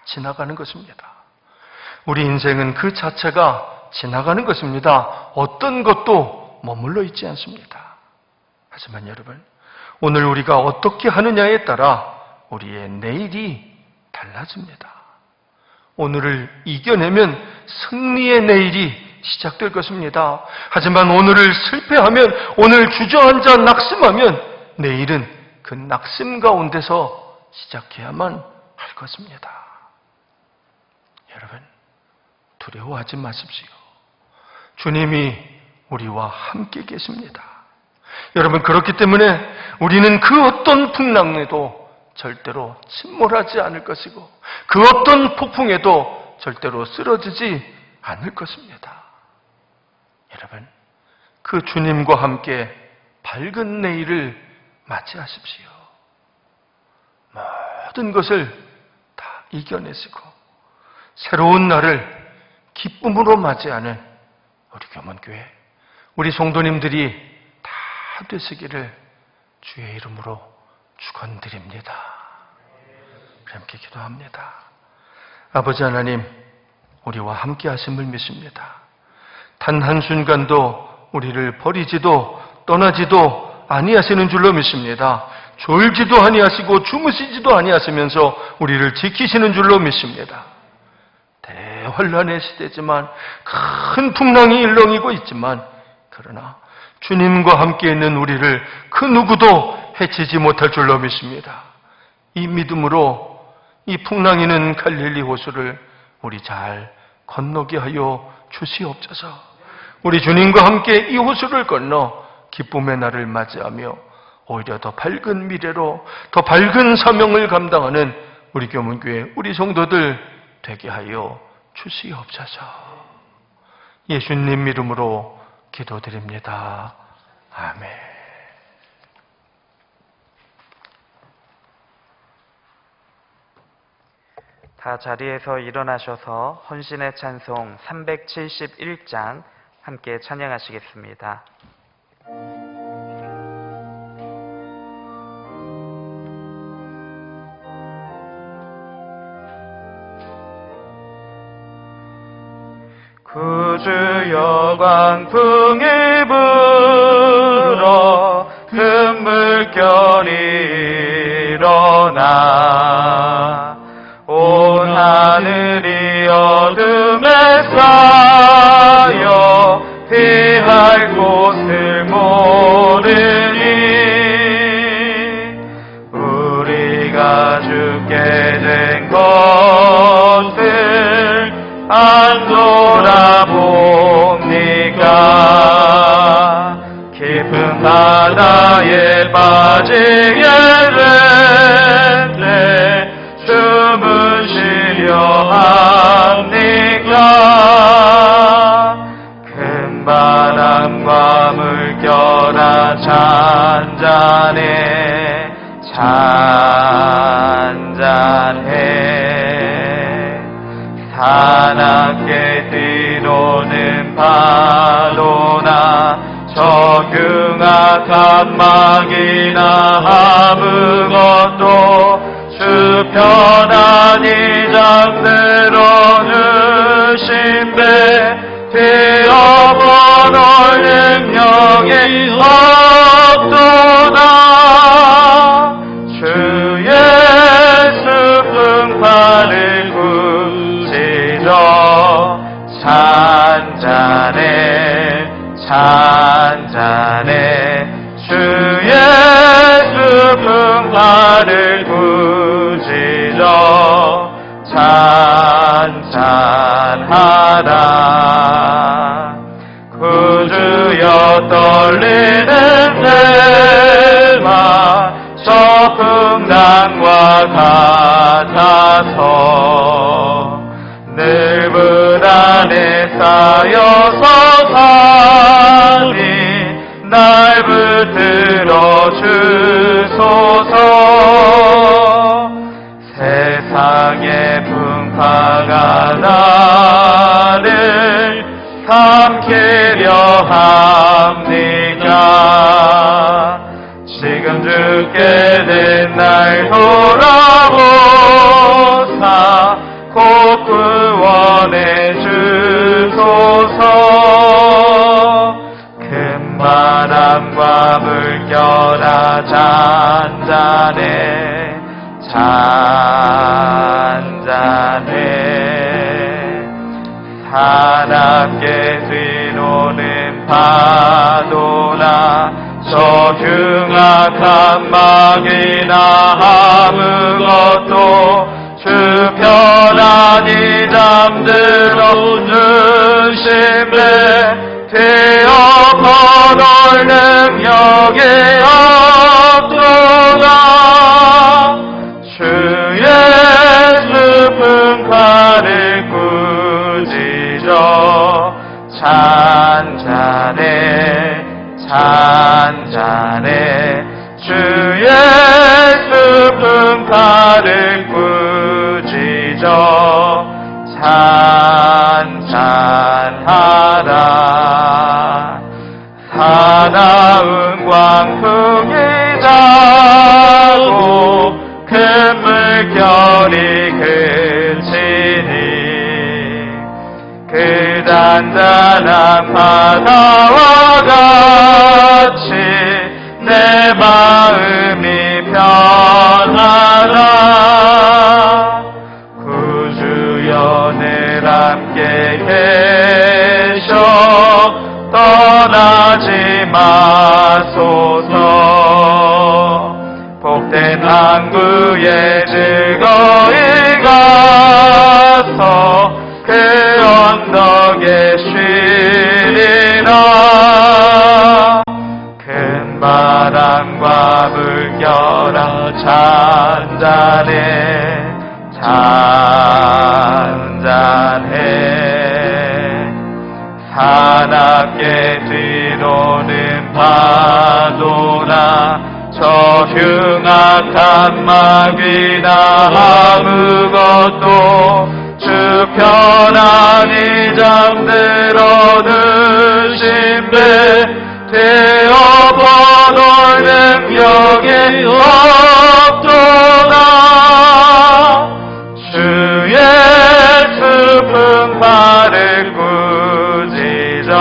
지나가는 것입니다. 우리 인생은 그 자체가 지나가는 것입니다. 어떤 것도 머물러 있지 않습니다. 하지만 여러분, 오늘 우리가 어떻게 하느냐에 따라 우리의 내일이 달라집니다. 오늘을 이겨내면 승리의 내일이 시작될 것입니다. 하지만 오늘을 실패하면, 오늘 주저앉아 낙심하면 내일은 그 낙심 가운데서 시작해야만 할 것입니다. 여러분, 두려워하지 마십시오. 주님이 우리와 함께 계십니다. 여러분, 그렇기 때문에 우리는 그 어떤 풍랑에도 절대로 침몰하지 않을 것이고, 그 어떤 폭풍에도 절대로 쓰러지지 않을 것입니다. 여러분, 그 주님과 함께 밝은 내일을 맞이하십시오. 모든 것을 다 이겨내시고 새로운 날을 기쁨으로 맞이하는 우리 교만교회, 우리 성도님들이 다 되시기를 주의 이름으로 축원드립니다. 함께 기도합니다. 아버지 하나님, 우리와 함께 하심을 믿습니다. 단 한순간도 우리를 버리지도 떠나지도 아니하시는 줄로 믿습니다. 졸지도 아니하시고 주무시지도 아니하시면서 우리를 지키시는 줄로 믿습니다. 대환란의 시대지만, 큰 풍랑이 일렁이고 있지만, 그러나 주님과 함께 있는 우리를 그 누구도 해치지 못할 줄로 믿습니다. 이 믿음으로 이 풍랑이는 갈릴리 호수를 우리 잘 건너게 하여 주시옵소서. 우리 주님과 함께 이 호수를 건너 기쁨의 날을 맞이하며 오히려 더 밝은 미래로, 더 밝은 사명을 감당하는 우리 교문교회, 우리 성도들 되게 하여 주시옵소서. 예수님 이름으로 기도드립니다. 아멘. 다 자리에서 일어나셔서 헌신의 찬송 371장 함께 찬양하시겠습니다. 구주여 광풍이 불어 큰 물결이 일어나 온 하늘이 어둠에 쌓여 피할 곳을 모르니 우리가 죽게 된 것을 안 돌아봅니까? 깊은 바다에 빠지게 될 때 주무시려 합니까? 큰 바람과 물결아 잔잔해 잔잔해 사납게 뒤로는 파도나 적응한 감막이나 아무것도 주 편안히 잠들어 누신 배 되어버릴 능력이 없도다. 주 예수 풍파를 꾸짖어 잔잔해 잔잔해 주 예수 풍파를 꾸짖어 잔잔하라. 구주여 떨리는 내마 저 풍랑과 같아서 늘 문 안에 쌓여서 산이 날 붙들어 주소서. 세상의 풍파가 나를 삼키려 합니까? 지금 죽게 된 날 돌아보사 곧 구원해 주소서. 큰 바람과 물결아 잔잔해 잔잔해 사납게 뒤로는 파도나 적응한 감막이나 아무것도 주 편안히 잠들어 누신 배 되어버릴 능력이 없도다. 주 예수 풍파를 꾸짖어 잔잔해 잔잔해 주 예수 풍파를 꾸짖어 잔잔하라. 사나운 광풍이 자고 큰 물결이 그치니 그 단단한 바다와 같이 내 마음이 편하라. 구주여 늘 함께 계셔 떠나지 마소서. 복된 항구에 즐거이 가서 그 언덕에 쉬리라. 큰 바람과 물결아 잔잔해 잔잔해 사납게 뒤로는 파도나 적응한 감막이나 아무것도 주 편안히 잠들어 누신 배 되어버릴 능력이 없도다. 주 예수 풍파를 꾸짖어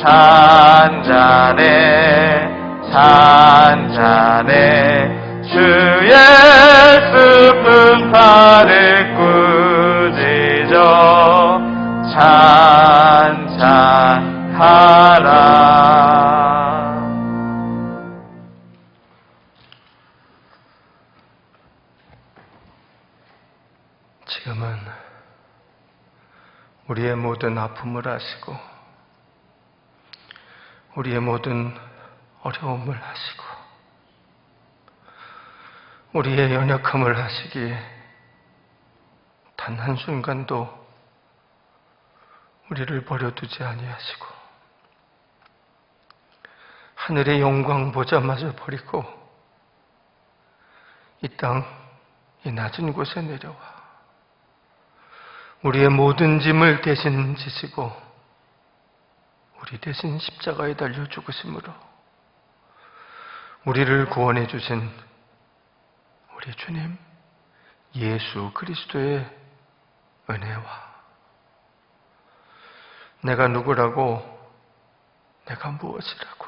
잔잔해 잔잔해 주 예수 풍파를 꾸짖어 잔잔하라. 지금은 우리의 모든 아픔을 아시고 우리의 모든 어려움을 아시고 우리의 연약함을 아시기에 단 한순간도 우리를 버려두지 아니하시고 하늘의 영광 보좌마저 버리고 이 땅, 이 낮은 곳에 내려와 우리의 모든 짐을 대신 지시고 우리 대신 십자가에 달려 죽으심으로 우리를 구원해 주신 우리 주님 예수 그리스도의 은혜와 내가 누구라고, 내가 무엇이라고,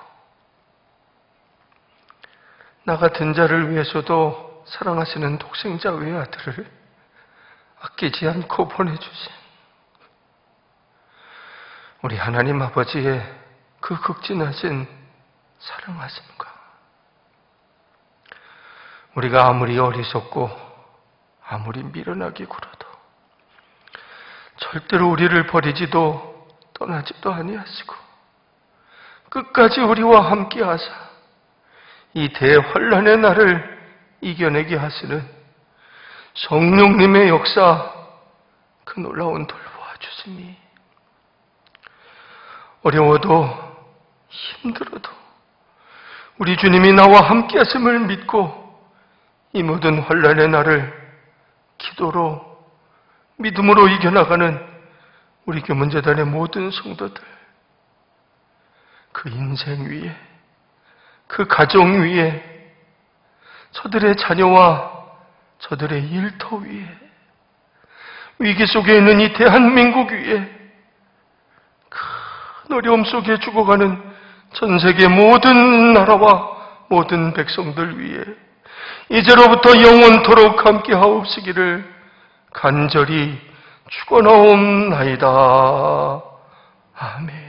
나 같은 자를 위해서도 사랑하시는 독생자 외아들을 아끼지 않고 보내주신 우리 하나님 아버지의 그 극진하신 사랑하심과 우리가 아무리 어리석고 아무리 미련하게 굴어도 절대로 우리를 버리지도 떠나지도 아니하시고 끝까지 우리와 함께 하사 이 대환란의 날을 이겨내게 하시는 성령님의 역사, 그 놀라운 돌보아 주심이 어려워도 힘들어도 우리 주님이 나와 함께 하심을 믿고 이 모든 환란의 날을 기도로 믿음으로 이겨나가는 우리 교문재단의 모든 성도들, 그 인생 위에, 그 가정 위에, 저들의 자녀와 저들의 일터 위에, 위기 속에 있는 이 대한민국 위에, 큰 어려움 속에 죽어가는 전 세계 모든 나라와 모든 백성들 위에 이제로부터 영원토록 함께 하옵시기를 간절히 축원하옵나이다. 아멘.